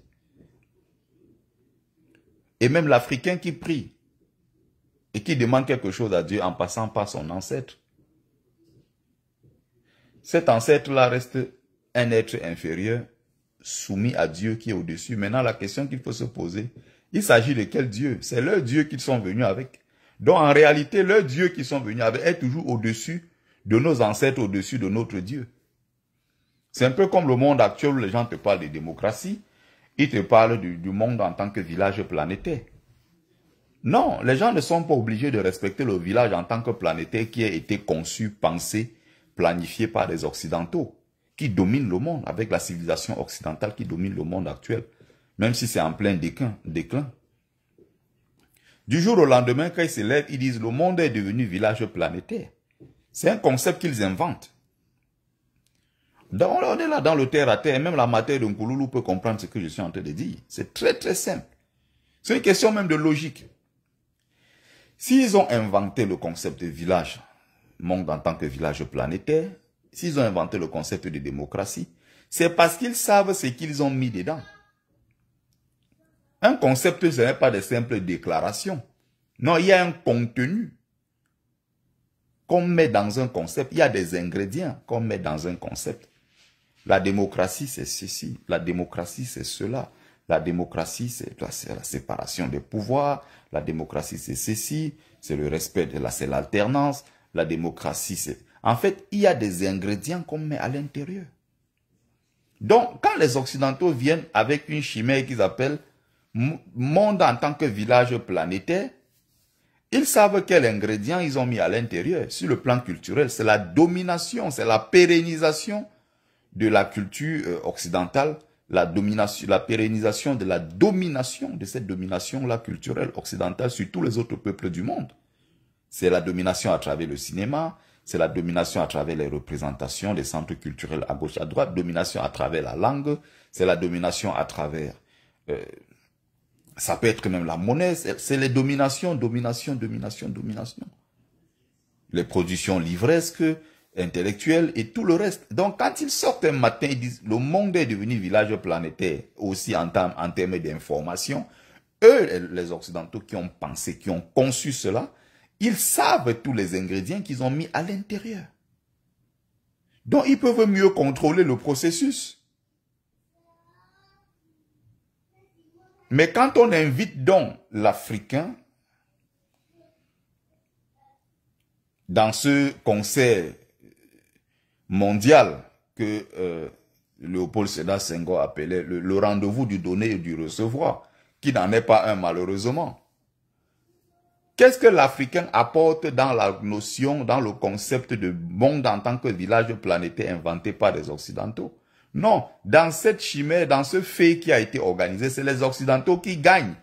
Et même l'Africain qui prie et qui demande quelque chose à Dieu en passant par son ancêtre. Cet ancêtre-là reste un être inférieur, soumis à Dieu qui est au-dessus. Maintenant, la question qu'il faut se poser, il s'agit de quel Dieu? C'est leur Dieu qu'ils sont venus avec. Donc, en réalité, leur Dieu qu'ils sont venus avec est toujours au-dessus de nos ancêtres, au-dessus de notre Dieu. C'est un peu comme le monde actuel où les gens te parlent de démocratie. Ils te parlent du monde en tant que village planétaire. Non, les gens ne sont pas obligés de respecter le village en tant que planétaire qui a été conçu, pensé, planifié par les Occidentaux, qui dominent le monde, avec la civilisation occidentale qui domine le monde actuel, même si c'est en plein déclin. Du jour au lendemain, quand ils se lèvent, ils disent le monde est devenu village planétaire. C'est un concept qu'ils inventent. Donc, on est là dans le terre à terre, et même la matière de Nkouloulou peut comprendre ce que je suis en train de dire. C'est très très simple. C'est une question même de logique. S'ils ont inventé le concept de village, monde en tant que village planétaire, s'ils ont inventé le concept de démocratie, c'est parce qu'ils savent ce qu'ils ont mis dedans. Un concept, ce n'est pas de simples déclarations. Non, il y a un contenu qu'on met dans un concept. Il y a des ingrédients qu'on met dans un concept. La démocratie, c'est ceci. La démocratie, c'est cela. La démocratie, c'est la séparation des pouvoirs. La démocratie, c'est ceci. C'est le respect de c'est l'alternance. La démocratie, c'est... En fait, il y a des ingrédients qu'on met à l'intérieur. Donc, quand les Occidentaux viennent avec une chimère qu'ils appellent monde en tant que village planétaire, ils savent quels ingrédients ils ont mis à l'intérieur. Sur le plan culturel, c'est la domination, c'est la pérennisation de la culture occidentale, la pérennisation de la domination, de cette domination-là culturelle occidentale sur tous les autres peuples du monde. C'est la domination à travers le cinéma, c'est la domination à travers les représentations des centres culturels à gauche, à droite, domination à travers la langue, c'est la domination à travers... ça peut être même la monnaie, c'est les dominations. Les productions livresques, intellectuelles et tout le reste. Donc quand ils sortent un matin, ils disent le monde est devenu village planétaire, aussi en termes d'information, eux, les Occidentaux qui ont pensé, qui ont conçu cela, ils savent tous les ingrédients qu'ils ont mis à l'intérieur. Donc, ils peuvent mieux contrôler le processus. Mais quand on invite donc l'Africain dans ce concert mondial que Léopold Sédar Senghor appelait le rendez-vous du donner et du recevoir, qui n'en est pas un malheureusement. Qu'est-ce que l'Africain apporte dans la notion, dans le concept de monde en tant que village planétaire inventé par les Occidentaux? Non, dans cette chimère, dans ce fait qui a été organisé, c'est les Occidentaux qui gagnent.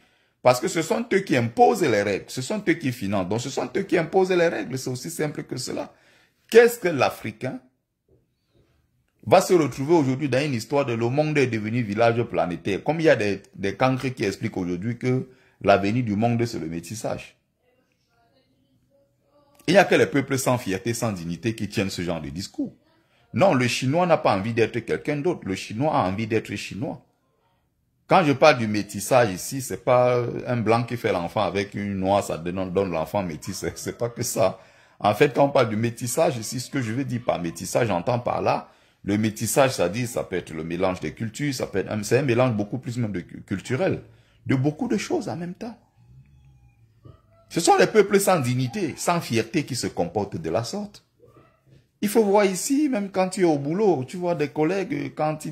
Parce que ce sont eux qui imposent les règles, ce sont eux qui financent, donc ce sont eux qui imposent les règles, c'est aussi simple que cela. Qu'est-ce que l'Africain va se retrouver aujourd'hui dans une histoire de le monde est devenu village planétaire? Comme il y a des cancres qui expliquent aujourd'hui que l'avenir du monde c'est le métissage. Il n'y a que les peuples sans fierté, sans dignité qui tiennent ce genre de discours. Non, le Chinois n'a pas envie d'être quelqu'un d'autre. Le Chinois a envie d'être Chinois. Quand je parle du métissage ici, c'est pas un blanc qui fait l'enfant avec une noire, ça donne l'enfant métis. C'est pas que ça. En fait, quand on parle du métissage ici, ce que je veux dire par métissage, j'entends par là, le métissage, ça peut être le mélange des cultures, c'est un mélange beaucoup plus même culturel, de beaucoup de choses en même temps. Ce sont les peuples sans dignité, sans fierté qui se comportent de la sorte. Il faut voir ici, même quand tu es au boulot, tu vois des collègues, quand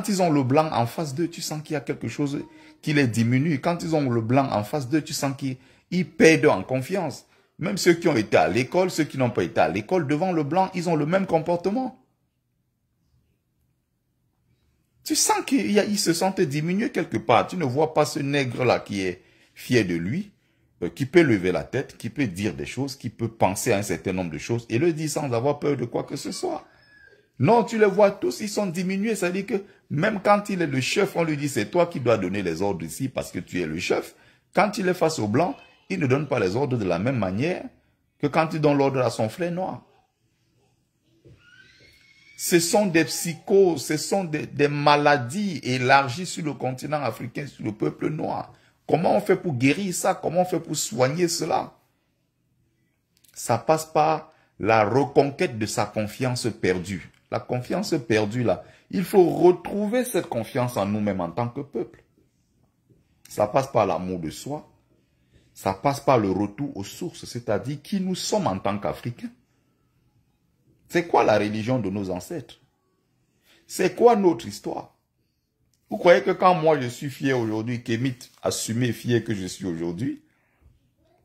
ils ont le blanc en face d'eux, tu sens qu'il y a quelque chose qui les diminue. Quand ils ont le blanc en face d'eux, tu sens qu'ils perdent en confiance. Même ceux qui ont été à l'école, ceux qui n'ont pas été à l'école, devant le blanc, ils ont le même comportement. Tu sens qu'ils se sentent diminués quelque part. Tu ne vois pas ce nègre-là qui est fier de lui, qui peut lever la tête, qui peut dire des choses, qui peut penser à un certain nombre de choses et le dire sans avoir peur de quoi que ce soit. Non, tu les vois tous, ils sont diminués. C'est-à-dire que même quand il est le chef, on lui dit c'est toi qui dois donner les ordres ici parce que tu es le chef. Quand il est face au blanc, il ne donne pas les ordres de la même manière que quand il donne l'ordre à son frère noir. Ce sont des psychoses, ce sont des maladies élargies sur le continent africain, sur le peuple noir. Comment on fait pour guérir ça? Comment on fait pour soigner cela? Ça passe par la reconquête de sa confiance perdue. La confiance perdue là, il faut retrouver cette confiance en nous-mêmes en tant que peuple. Ça passe par l'amour de soi. Ça passe par le retour aux sources, c'est-à-dire qui nous sommes en tant qu'Africains. C'est quoi la religion de nos ancêtres? C'est quoi notre histoire? Vous croyez que quand moi je suis fier aujourd'hui, qu'émite, assumé, fier que je suis aujourd'hui,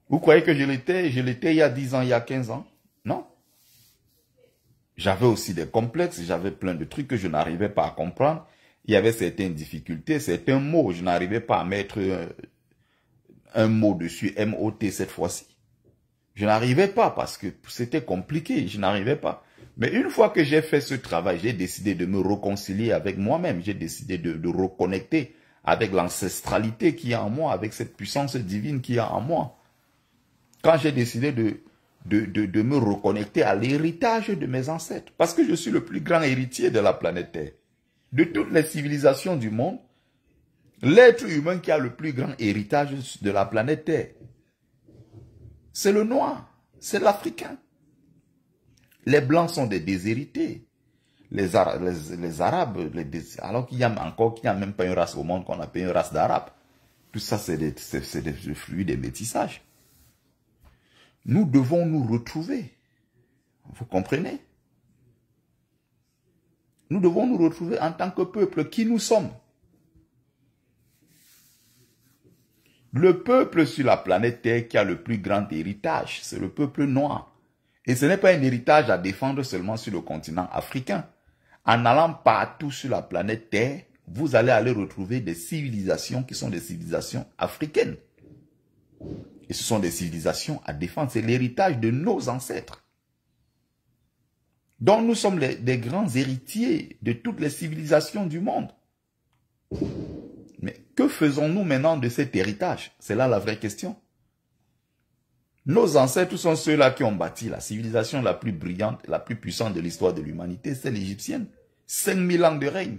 vous croyez que je l'étais il y a 10 ans, il y a 15 ans? Non. J'avais aussi des complexes, j'avais plein de trucs que je n'arrivais pas à comprendre. Il y avait certaines difficultés, certains mots, je n'arrivais pas à mettre un mot dessus, M-O-T cette fois-ci. Je n'arrivais pas parce que c'était compliqué, je n'arrivais pas. Mais une fois que j'ai fait ce travail, j'ai décidé de me réconcilier avec moi-même. J'ai décidé de reconnecter avec l'ancestralité qui est en moi, avec cette puissance divine qui est en moi. Quand j'ai décidé de me reconnecter à l'héritage de mes ancêtres, parce que je suis le plus grand héritier de la planète Terre, de toutes les civilisations du monde, l'être humain qui a le plus grand héritage de la planète Terre, c'est le noir, c'est l'Africain. Les Blancs sont des déshérités. Les Arabes, alors qu'il n'y a même pas une race au monde qu'on appelle une race d'Arabes. Tout ça, c'est des flux, des métissages. Nous devons nous retrouver. Vous comprenez? Nous devons nous retrouver en tant que peuple qui nous sommes. Le peuple sur la planète Terre qui a le plus grand héritage, c'est le peuple noir. Et ce n'est pas un héritage à défendre seulement sur le continent africain. En allant partout sur la planète Terre, vous allez retrouver des civilisations qui sont des civilisations africaines. Et ce sont des civilisations à défendre. C'est l'héritage de nos ancêtres. Donc nous sommes des grands héritiers de toutes les civilisations du monde. Mais que faisons-nous maintenant de cet héritage? C'est là la vraie question. Nos ancêtres sont ceux-là qui ont bâti la civilisation la plus brillante, la plus puissante de l'histoire de l'humanité, c'est l'égyptienne. 5000 ans de règne.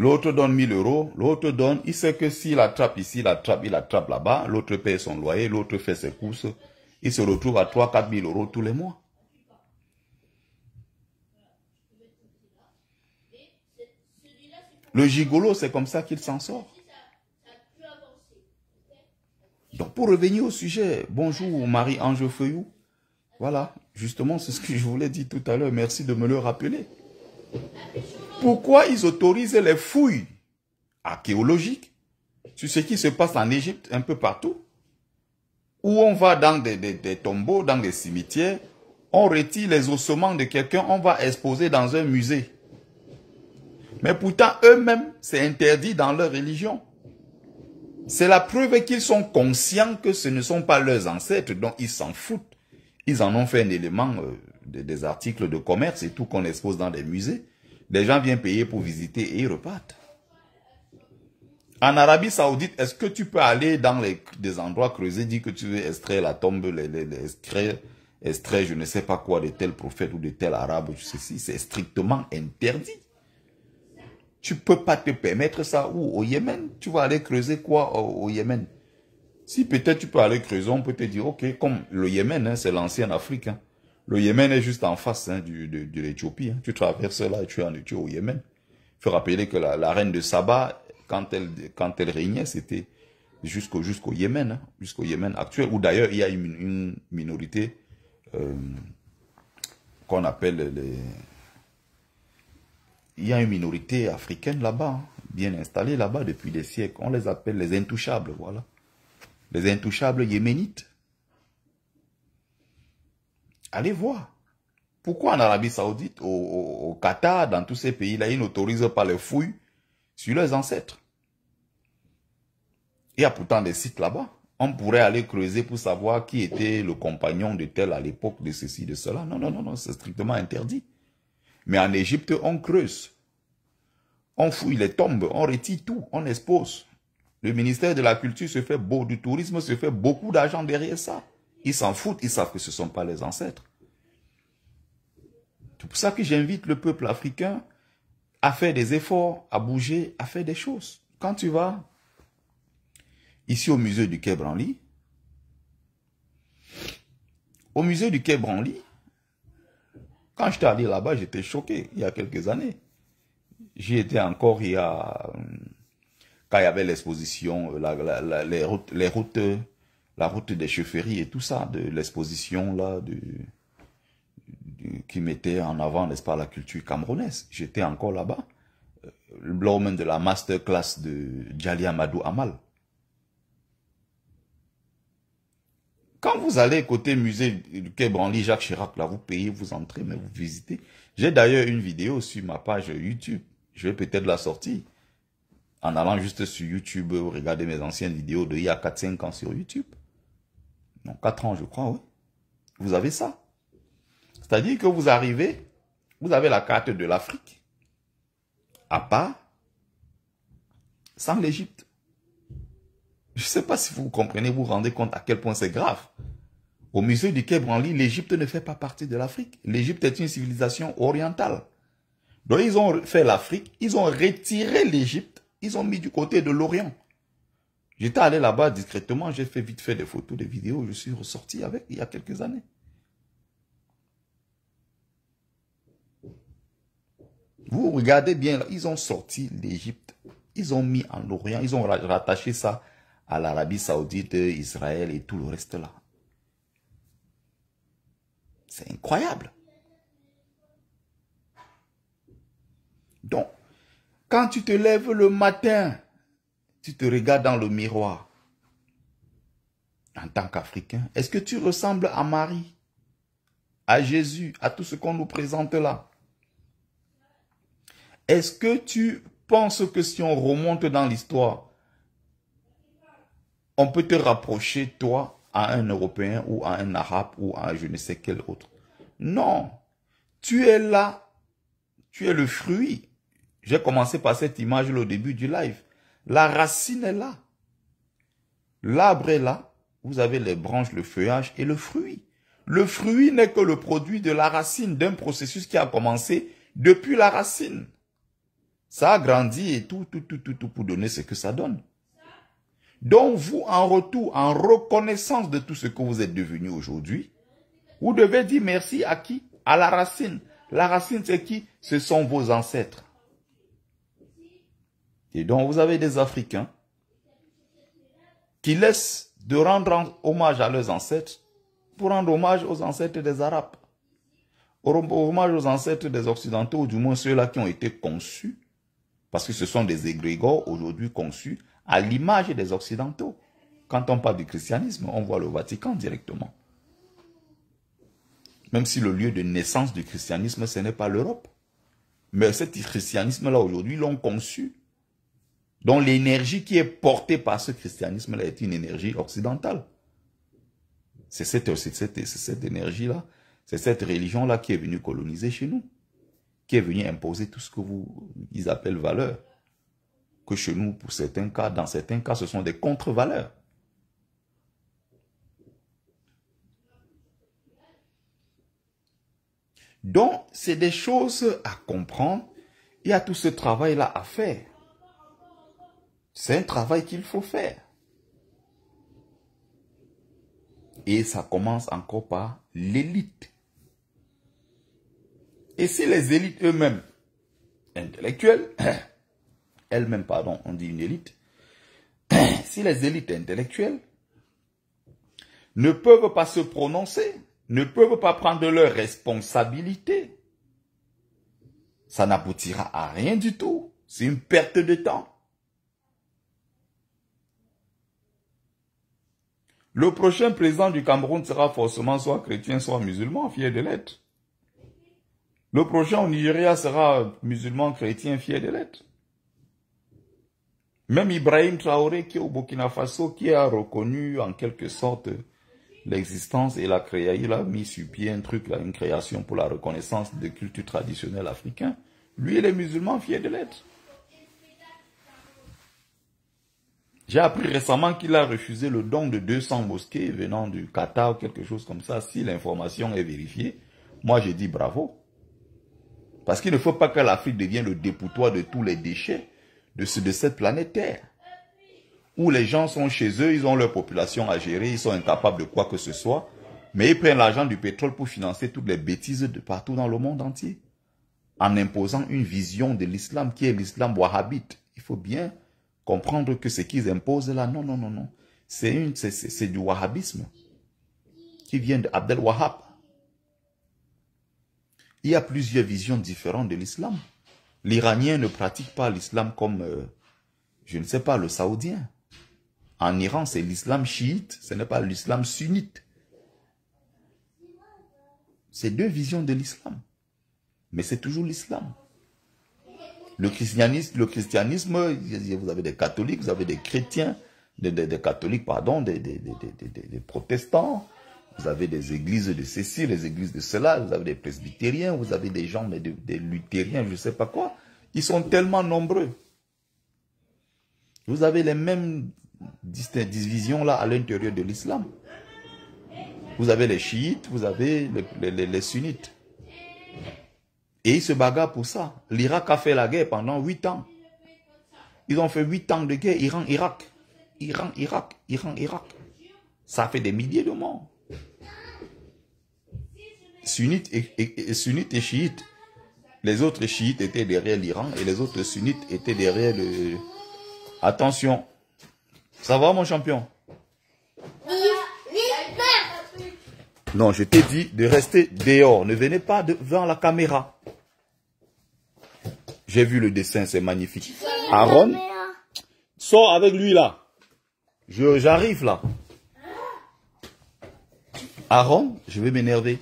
L'autre donne 1000 euros, l'autre donne, il sait que s'il attrape ici, il attrape là-bas, l'autre paye son loyer, l'autre fait ses courses, il se retrouve à 3-4 000 euros tous les mois. Le gigolo, c'est comme ça qu'il s'en sort. Donc, pour revenir au sujet, bonjour Marie-Ange Feuillou. Voilà, justement, c'est ce que je voulais dire tout à l'heure. Merci de me le rappeler. Pourquoi ils autorisent les fouilles archéologiques sur ce qui se passe en Égypte, un peu partout, où on va dans des tombeaux, dans des cimetières, on retire les ossements de quelqu'un, on va exposer dans un musée. Mais pourtant, eux-mêmes, c'est interdit dans leur religion. C'est la preuve qu'ils sont conscients que ce ne sont pas leurs ancêtres, donc ils s'en foutent. Ils en ont fait un élément des articles de commerce et tout qu'on expose dans des musées. Les gens viennent payer pour visiter et ils repartent. En Arabie Saoudite, est-ce que tu peux aller dans des endroits creusés, dire que tu veux extraire la tombe, extraire je ne sais pas quoi de tel prophète ou de tel arabe, ceci, c'est strictement interdit. Tu peux pas te permettre ça. Ou au Yémen, tu vas aller creuser quoi au Yémen? Si peut-être tu peux aller creuser, on peut te dire, ok, comme le Yémen, hein, c'est l'ancienne Afrique. Hein. Le Yémen est juste en face hein, de l'Éthiopie. Hein. Tu traverses là et tu es au Yémen. Il faut rappeler que la reine de Saba, quand elle régnait, c'était jusqu'au Yémen, hein, jusqu'au Yémen actuel, où d'ailleurs il y a une minorité qu'on appelle il y a une minorité africaine là-bas, hein, bien installée là-bas depuis des siècles. On les appelle les intouchables, voilà. Les intouchables yéménites. Allez voir. Pourquoi en Arabie Saoudite, au Qatar, dans tous ces pays-là, ils n'autorisent pas les fouilles sur leurs ancêtres? Il y a pourtant des sites là-bas. On pourrait aller creuser pour savoir qui était le compagnon de tel à l'époque, de ceci, de cela. Non, non, non, non, c'est strictement interdit. Mais en Égypte, on creuse. On fouille les tombes, on retire tout, on expose. Le ministère de la Culture se fait beau, du tourisme se fait beaucoup d'argent derrière ça. Ils s'en foutent, ils savent que ce ne sont pas les ancêtres. C'est pour ça que j'invite le peuple africain à faire des efforts, à bouger, à faire des choses. Quand tu vas ici au musée du Quai Branly, au musée du Quai Branly, quand j'étais allé là-bas, j'étais choqué, il y a quelques années. J'y étais encore quand il y avait l'exposition, la route des chefferies et tout ça, de l'exposition là, qui mettait en avant, n'est-ce pas, la culture camerounaise. J'étais encore là-bas, lors même de la masterclass de Djali Amadou Amal. Quand vous allez côté musée du Quai Branly, Jacques Chirac, là, vous payez, vous entrez, mais vous visitez. J'ai d'ailleurs une vidéo sur ma page YouTube. Je vais peut-être la sortir. En allant juste sur YouTube, regarder mes anciennes vidéos d'il y a 4-5 ans sur YouTube. Non, 4 ans, je crois, oui. Vous avez ça. C'est-à-dire que vous arrivez, vous avez la carte de l'Afrique, à part, sans l'Égypte. Je ne sais pas si vous comprenez, vous vous rendez compte à quel point c'est grave. Au musée du Quai Branly, l'Égypte ne fait pas partie de l'Afrique. L'Égypte est une civilisation orientale. Donc ils ont fait l'Afrique, ils ont retiré l'Égypte, ils ont mis du côté de l'Orient. J'étais allé là-bas discrètement, j'ai fait vite fait des photos, des vidéos, je suis ressorti avec il y a quelques années. Vous regardez bien, là, ils ont sorti l'Égypte, ils ont mis en Orient, ils ont rattaché ça à l'Arabie Saoudite, Israël et tout le reste là. C'est incroyable. Donc, quand tu te lèves le matin, tu te regardes dans le miroir, en tant qu'Africain, est-ce que tu ressembles à Marie, à Jésus, à tout ce qu'on nous présente là? Est-ce que tu penses que si on remonte dans l'histoire, on peut te rapprocher, toi, à un Européen ou à un Arabe ou à je ne sais quel autre? Non. Tu es là. Tu es le fruit. J'ai commencé par cette image au début du live. La racine est là. L'arbre est là. Vous avez les branches, le feuillage et le fruit. Le fruit n'est que le produit de la racine, d'un processus qui a commencé depuis la racine. Ça a grandi et tout pour donner ce que ça donne. Donc vous, en retour, en reconnaissance de tout ce que vous êtes devenu aujourd'hui, vous devez dire merci à qui? À la racine. La racine, c'est qui? Ce sont vos ancêtres. Et donc vous avez des Africains qui laissent de rendre hommage à leurs ancêtres pour rendre hommage aux ancêtres des Arabes. Hommage aux ancêtres des Occidentaux, ou du moins ceux-là qui ont été conçus, parce que ce sont des égrégores aujourd'hui conçus à l'image des Occidentaux. Quand on parle du christianisme, on voit le Vatican directement. Même si le lieu de naissance du christianisme, ce n'est pas l'Europe. Mais ce christianisme-là, aujourd'hui, l'ont conçu. Donc l'énergie qui est portée par ce christianisme-là est une énergie occidentale. C'est cette énergie-là, c'est cette religion-là qui est venue coloniser chez nous. Qui est venue imposer tout ce que ils appellent valeurs. Que chez nous, pour certains cas, dans certains cas, ce sont des contre-valeurs. Donc, c'est des choses à comprendre. Il y a tout ce travail-là à faire. C'est un travail qu'il faut faire. Et ça commence encore par l'élite. Et si les élites eux-mêmes, intellectuelles, elles-mêmes, pardon, on dit une élite, si les élites intellectuelles ne peuvent pas se prononcer, ne peuvent pas prendre leurs responsabilités, ça n'aboutira à rien du tout. C'est une perte de temps. Le prochain président du Cameroun sera forcément soit chrétien, soit musulman, fier de l'être. Le prochain au Nigeria sera musulman, chrétien, fier de l'être. Même Ibrahim Traoré qui est au Burkina Faso, qui a reconnu en quelque sorte l'existence et l'a créé, il a mis sur pied un truc, là, une création pour la reconnaissance de culture traditionnelle africaine. Lui, il est musulman, fier de l'être. J'ai appris récemment qu'il a refusé le don de 200 mosquées venant du Qatar ou quelque chose comme ça. Si l'information est vérifiée, moi j'ai dit bravo. Parce qu'il ne faut pas que l'Afrique devienne le dépoutoir de tous les déchets de cette planète Terre. Où les gens sont chez eux, ils ont leur population à gérer, ils sont incapables de quoi que ce soit. Mais ils prennent l'argent du pétrole pour financer toutes les bêtises de partout dans le monde entier. En imposant une vision de l'islam qui est l'islam wahhabite. Il faut bien comprendre que ce qu'ils imposent là, non, non, non, non. C'est du wahhabisme qui vient d'Abdel Wahhab. Il y a plusieurs visions différentes de l'islam. L'Iranien ne pratique pas l'islam comme, je ne sais pas, le Saoudien. En Iran, c'est l'islam chiite, ce n'est pas l'islam sunnite. C'est deux visions de l'islam. Mais c'est toujours l'islam. Le christianisme, vous avez des catholiques, vous avez des chrétiens, des catholiques, pardon, des protestants, vous avez des églises de ceci, les églises de cela, vous avez des presbytériens, vous avez des gens, des luthériens, je ne sais pas quoi. Ils sont tellement nombreux. Vous avez les mêmes divisions là à l'intérieur de l'islam. Vous avez les chiites, vous avez les sunnites. Et ils se bagarrent pour ça. L'Irak a fait la guerre pendant 8 ans. Ils ont fait 8 ans de guerre, Iran-Irak. Iran-Irak, Iran-Irak. Ça a fait des milliers de morts. Sunnites et chiites. Les autres chiites étaient derrière l'Iran et les autres sunnites étaient derrière le... Attention. Ça va mon champion? Non, je t'ai dit de rester dehors. Ne venez pas devant la caméra. J'ai vu le dessin, c'est magnifique. Aaron, sors avec lui là. J'arrive là. Aaron, je vais m'énerver.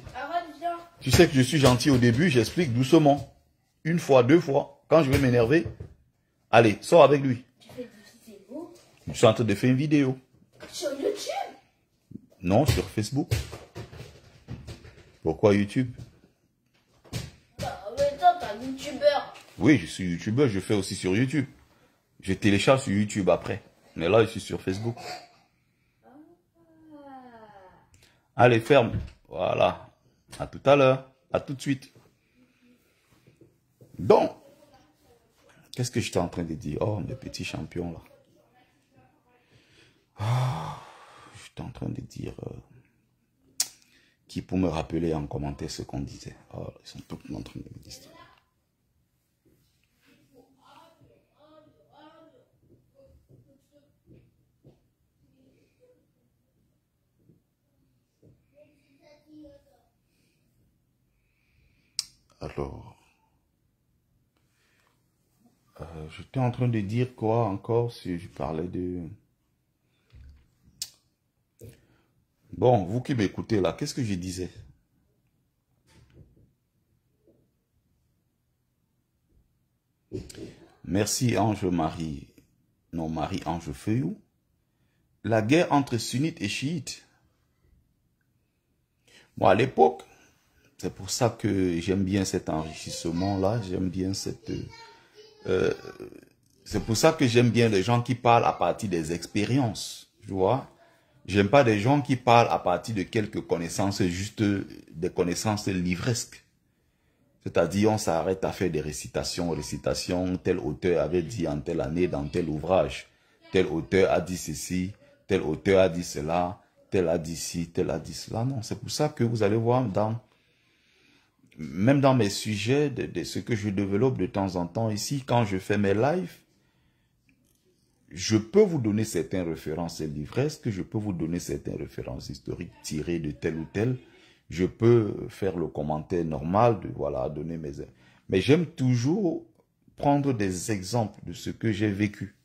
Tu sais que je suis gentil au début, j'explique doucement. Une fois, 2 fois. Quand je vais m'énerver, allez, sors avec lui. Tu fais des vidéos? Je suis en train de faire une vidéo. Sur YouTube? Non, sur Facebook. Pourquoi YouTube? Mais toi, t'es un youtubeur. Oui, je suis youtubeur, je fais aussi sur YouTube. Je télécharge sur YouTube après. Mais là, je suis sur Facebook. Allez, ferme. Voilà. À tout à l'heure. À tout de suite. Donc, Qu'est-ce que j'étais en train de dire? Oh, mes petits champions là. Ah, j'étais en train de dire... qui pour me rappeler en commentaire ce qu'on disait. Oh, ils sont tous en train de me distraire. Alors, j'étais en train de dire quoi encore si je parlais de... Bon, vous qui m'écoutez là, qu'est-ce que je disais? Merci Ange-Marie, non Marie-Ange Feuillou. La guerre entre sunnites et chiites. Moi, à l'époque, c'est pour ça que j'aime bien cet enrichissement-là, j'aime bien cette... c'est pour ça que j'aime bien les gens qui parlent à partir des expériences, tu vois. J'aime pas des gens qui parlent à partir de quelques connaissances, juste des connaissances livresques. C'est-à-dire, on s'arrête à faire des récitations, tel auteur avait dit en telle année dans tel ouvrage, tel auteur a dit ceci, tel auteur a dit cela, tel a dit ci, tel a dit cela. Non, c'est pour ça que vous allez voir même dans mes sujets, de ce que je développe de temps en temps ici, quand je fais mes lives, je peux vous donner certaines références livresques, je peux vous donner certaines références historiques tirées de tel ou tel. Je peux faire le commentaire normal, de voilà, donner mes... Mais j'aime toujours prendre des exemples de ce que j'ai vécu.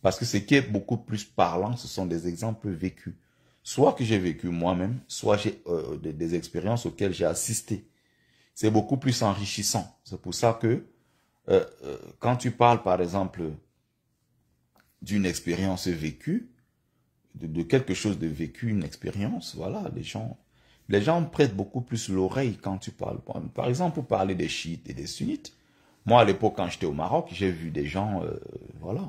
Parce que ce qui est beaucoup plus parlant, ce sont des exemples vécus. Soit que j'ai vécu moi-même, soit j'ai des expériences auxquelles j'ai assisté. C'est beaucoup plus enrichissant. C'est pour ça que quand tu parles, par exemple, d'une expérience vécue, de quelque chose de vécu, une expérience, voilà, les gens prêtent beaucoup plus l'oreille quand tu parles. Par exemple, pour parler des chiites et des sunnites, moi, à l'époque, quand j'étais au Maroc, j'ai vu des gens, voilà,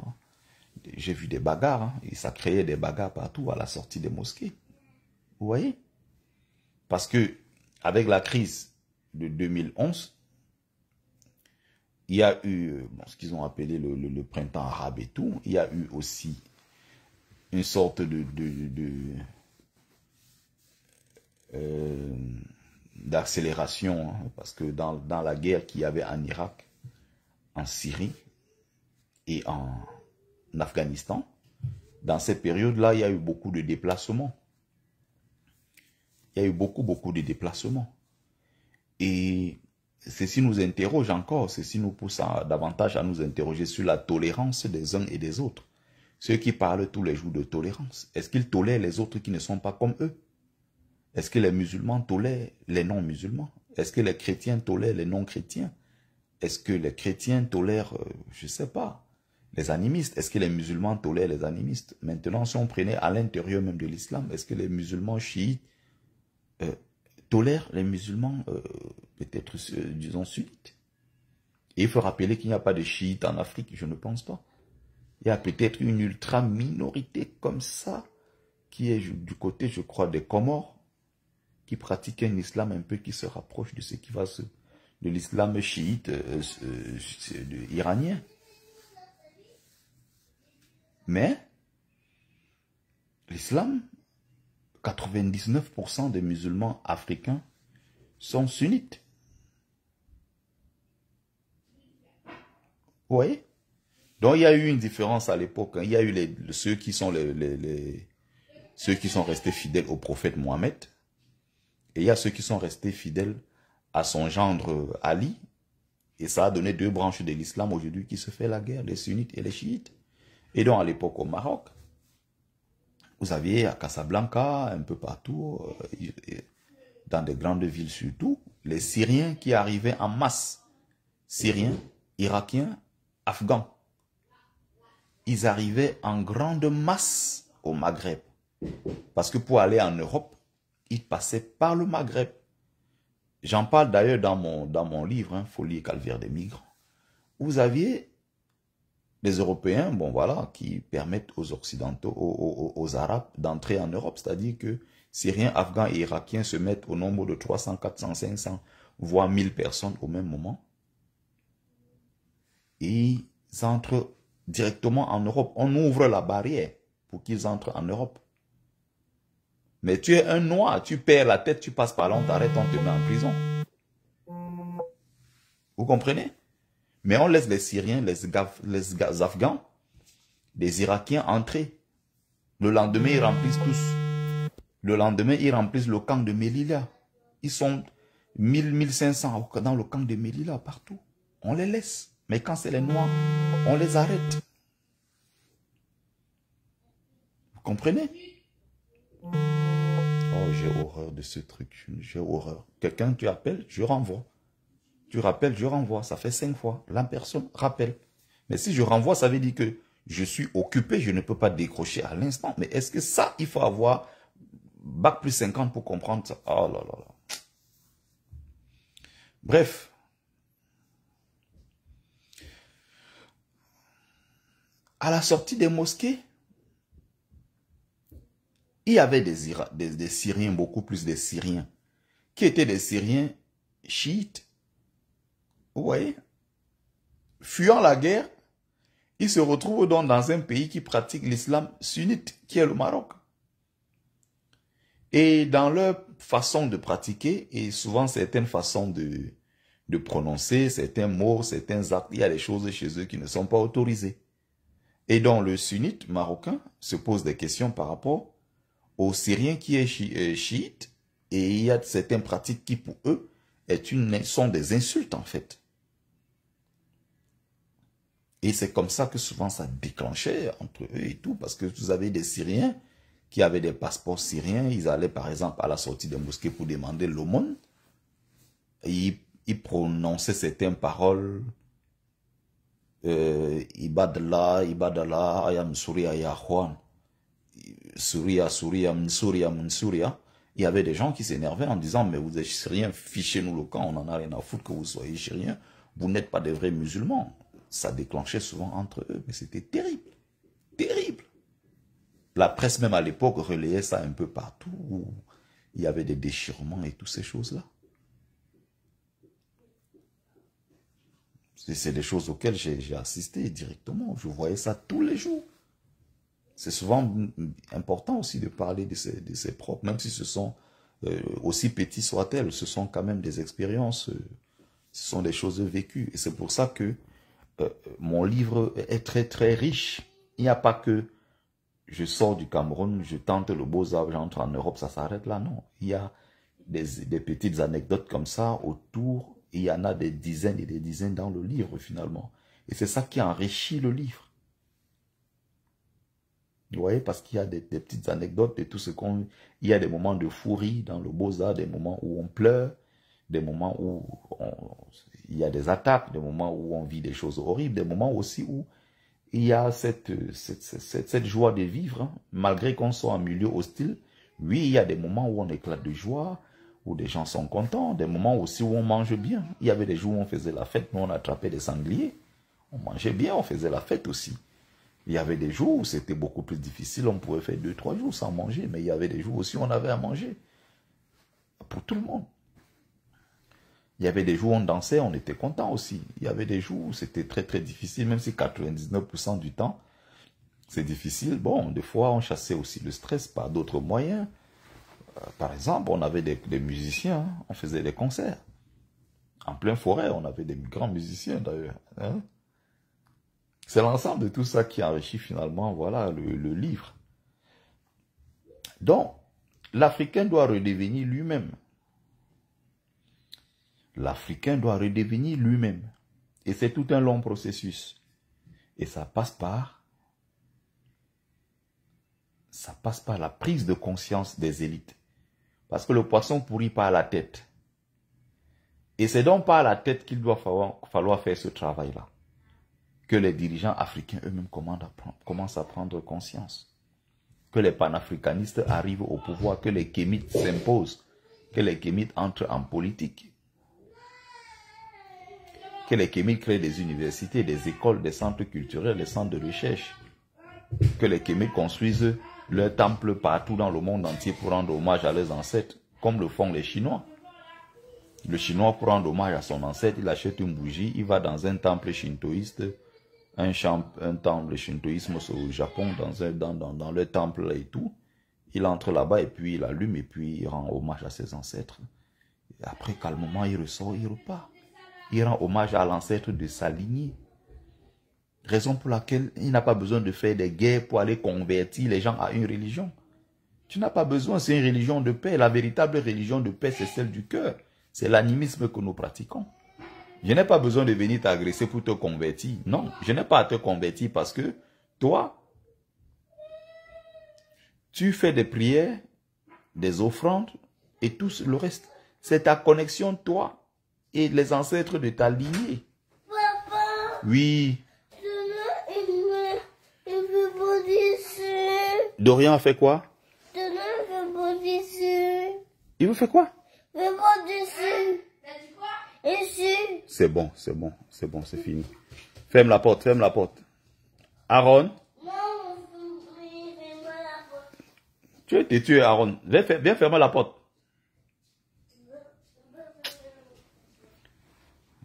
j'ai vu des bagarres, hein, et ça créait des bagarres partout à la sortie des mosquées. Vous voyez? Parce que, avec la crise de 2011, il y a eu ce qu'ils ont appelé le printemps arabe et tout. Il y a eu aussi une sorte d'accélération, hein, parce que dans la guerre qu'il y avait en Irak, en Syrie et en Afghanistan, dans ces périodes-là, il y a eu beaucoup de déplacements. Il y a eu beaucoup de déplacements. Et ceci nous interroge encore, ceci nous pousse davantage à nous interroger sur la tolérance des uns et des autres. Ceux qui parlent tous les jours de tolérance, est-ce qu'ils tolèrent les autres qui ne sont pas comme eux? Est-ce que les musulmans tolèrent les non-musulmans? Est-ce que les chrétiens tolèrent les non-chrétiens? Est-ce que les chrétiens tolèrent, je ne sais pas, les animistes? Est-ce que les musulmans tolèrent les animistes? Maintenant, si on prenait à l'intérieur même de l'islam, est-ce que les musulmans chiites tolèrent les musulmans, peut-être, disons, sunnites? Et il faut rappeler qu'il n'y a pas de chiites en Afrique, je ne pense pas. Il y a peut-être une ultra-minorité comme ça, qui est du côté, je crois, des Comores, qui pratiquent un islam un peu qui se rapproche de ce qui va de l'islam chiite iranien. Mais, l'islam, 99% des musulmans africains sont sunnites. Vous voyez? Donc, il y a eu une différence à l'époque. Hein. Il y a eu ceux qui sont ceux qui sont restés fidèles au prophète Mohammed. Et il y a ceux qui sont restés fidèles à son gendre Ali. Et ça a donné deux branches de l'islam aujourd'hui qui se fait la guerre, les sunnites et les chiites. Et donc, à l'époque, au Maroc, vous aviez à Casablanca, un peu partout, dans des grandes villes surtout, les Syriens qui arrivaient en masse. Syriens, Irakiens, Afghans. Ils arrivaient en grande masse au Maghreb. Parce que pour aller en Europe, ils passaient par le Maghreb. J'en parle d'ailleurs dans mon livre, hein, Folie et calvaire des migrants. Vous aviez des Européens, bon voilà, qui permettent aux Occidentaux, aux Arabes d'entrer en Europe. C'est-à-dire que Syriens, Afghans et Irakiens se mettent au nombre de 300, 400, 500, voire 1000 personnes au même moment. et ils entrent directement en Europe. On ouvre la barrière pour qu'ils entrent en Europe. Mais tu es un noir, tu perds la tête, tu passes par là, on t'arrête, on te met en prison. Vous comprenez? Mais on laisse les Syriens, les Afghans, les Irakiens entrer. Le lendemain, ils remplissent tous. Le lendemain, ils remplissent le camp de Melilla. Ils sont 1000, 1500 dans le camp de Melilla, partout. On les laisse. Mais quand c'est les Noirs, on les arrête. Vous comprenez? Oh, j'ai horreur de ce truc. J'ai horreur. Quelqu'un, tu appelles, je renvoie. Tu rappelles, je renvoie. Ça fait 5 fois. La personne rappelle. Mais si je renvoie, ça veut dire que je suis occupé, je ne peux pas décrocher à l'instant. Mais est-ce que ça, il faut avoir bac plus 50 pour comprendre ça? Oh là là là. Bref. À la sortie des mosquées, il y avait des Syriens, beaucoup plus des Syriens, qui étaient des Syriens chiites. Vous voyez? Fuyant la guerre, ils se retrouvent donc dans un pays qui pratique l'islam sunnite, qui est le Maroc. Et dans leur façon de pratiquer, et souvent certaines façons de prononcer, certains mots, certains actes, il y a des choses chez eux qui ne sont pas autorisées. Et donc le sunnite marocain se pose des questions par rapport aux Syriens qui est chiite, et il y a certaines pratiques qui pour eux sont des insultes en fait. Et c'est comme ça que souvent ça déclenchait entre eux et tout, parce que vous avez des Syriens qui avaient des passeports syriens, ils allaient par exemple à la sortie des mosquées pour demander l'aumône, et ils prononçaient certaines paroles, Ibadallah, Ibadallah, Ayam Souria, Yahwan, Souria, Souria, Mnsouria, Mnsouria. Il y avait des gens qui s'énervaient en disant, mais vous êtes Syriens, fichez-nous le camp, on en a rien à foutre que vous soyez Syriens, vous n'êtes pas des vrais musulmans. Ça déclenchait souvent entre eux, mais c'était terrible, terrible. La presse même à l'époque relayait ça un peu partout, où il y avait des déchirements et toutes ces choses-là. C'est des choses auxquelles j'ai assisté directement, je voyais ça tous les jours. C'est souvent important aussi de parler de ses propres, même si ce sont, aussi petits soient-elles, ce sont quand même des expériences, ce sont des choses vécues. Et c'est pour ça que mon livre est très très riche. Il n'y a pas que je sors du Cameroun, je tente le Beaux-Arts, j'entre en Europe, ça s'arrête là, non. Il y a des petites anecdotes comme ça autour, et il y en a des dizaines et des dizaines dans le livre finalement. Et c'est ça qui enrichit le livre. Vous voyez, parce qu'il y a des petites anecdotes de tout ce qu'on... Il y a des moments de fou rire dans le Beaux-Arts, des moments où on pleure, des moments où il y a des attaques, des moments où on vit des choses horribles, des moments aussi où il y a cette joie de vivre, hein, malgré qu'on soit en milieu hostile. Oui, il y a des moments où on éclate de joie, où des gens sont contents, des moments aussi où on mange bien. Il y avait des jours où on faisait la fête, nous on attrapait des sangliers. On mangeait bien, on faisait la fête aussi. Il y avait des jours où c'était beaucoup plus difficile, on pouvait faire 2-3 jours sans manger, mais il y avait des jours aussi où on avait à manger. Pour tout le monde. Il y avait des jours où on dansait, on était content aussi. Il y avait des jours où c'était très très difficile, même si 99% du temps, c'est difficile. Bon, des fois, on chassait aussi le stress par d'autres moyens. Par exemple, on avait des musiciens, hein, on faisait des concerts. En pleine forêt, on avait des grands musiciens d'ailleurs. Hein. C'est l'ensemble de tout ça qui enrichit finalement, voilà, le livre. Donc, l'Africain doit redevenir lui-même. L'Africain doit redevenir lui-même. Et c'est tout un long processus. Et ça passe par la prise de conscience des élites. Parce que le poisson pourrit par la tête. Et c'est donc par la tête qu'il doit falloir faire ce travail-là. Que les dirigeants africains eux-mêmes commencent à prendre conscience. Que les panafricanistes arrivent au pouvoir, que les kémites s'imposent, que les kémites entrent en politique. Que les kémites créent des universités, des écoles, des centres culturels, des centres de recherche. Que les kémites construisent leurs temples partout dans le monde entier pour rendre hommage à leurs ancêtres, comme le font les Chinois. Le Chinois, pour rendre hommage à son ancêtre, il achète une bougie, il va dans un temple shintoïste, un temple shintoïsme au Japon, dans le temple et tout. Il entre là-bas et puis il allume et puis il rend hommage à ses ancêtres. Et après, calmement, il ressort, il repart. Il rend hommage à l'ancêtre de sa lignée. Raison pour laquelle il n'a pas besoin de faire des guerres pour aller convertir les gens à une religion. Tu n'as pas besoin, c'est une religion de paix. La véritable religion de paix, c'est celle du cœur. C'est l'animisme que nous pratiquons. Je n'ai pas besoin de venir t'agresser pour te convertir. Non, je n'ai pas à te convertir parce que toi, tu fais des prières, des offrandes et tout le reste. C'est ta connexion, toi et les ancêtres de ta lignée. Papa, Oui. il veut bouger. Dorian a fait quoi? Il veut bouger. Il vous fait quoi? Il veut bouger. Ici. C'est bon, c'est bon, c'est bon, c'est fini. Ferme la porte, ferme la porte. Aaron? Tu es têtu, Aaron. Viens fermer la porte.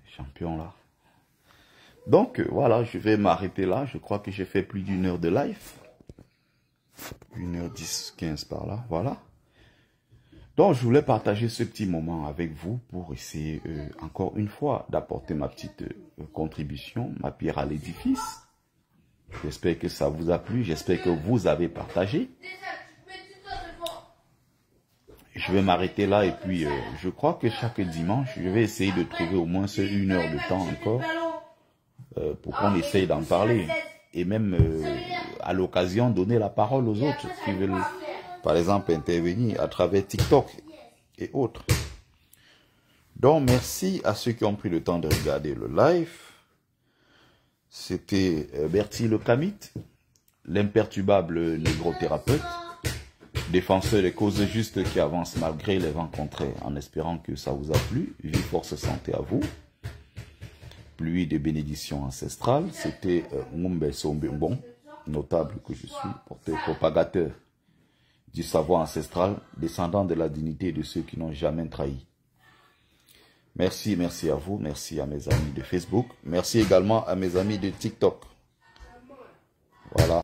Champion là. Donc voilà, je vais m'arrêter là. Je crois que j'ai fait plus d'une heure de live. 1h10, 15 par là, voilà. Donc je voulais partager ce petit moment avec vous pour essayer encore une fois d'apporter ma petite contribution, ma pierre à l'édifice. J'espère que ça vous a plu, j'espère que vous avez partagé. Je vais m'arrêter là et puis je crois que chaque dimanche, je vais essayer de trouver au moins 1 heure de temps encore pour qu'on essaye d'en parler. Et même à l'occasion donner la parole aux autres qui veulent, par exemple, intervenir à travers TikTok et autres. Donc, merci à ceux qui ont pris le temps de regarder le live. C'était Bertie le Kamite, l'imperturbable négro-thérapeute, défenseur des causes justes qui avance malgré les vents contraires, en espérant que ça vous a plu. Vie, force, santé à vous. Pluie de bénédictions ancestrales. C'était Ngumbe Sombembon, notable que je suis, porteur propagateur du savoir ancestral, descendant de la dignité de ceux qui n'ont jamais trahi. Merci, merci à vous, merci à mes amis de Facebook, merci également à mes amis de TikTok. Voilà.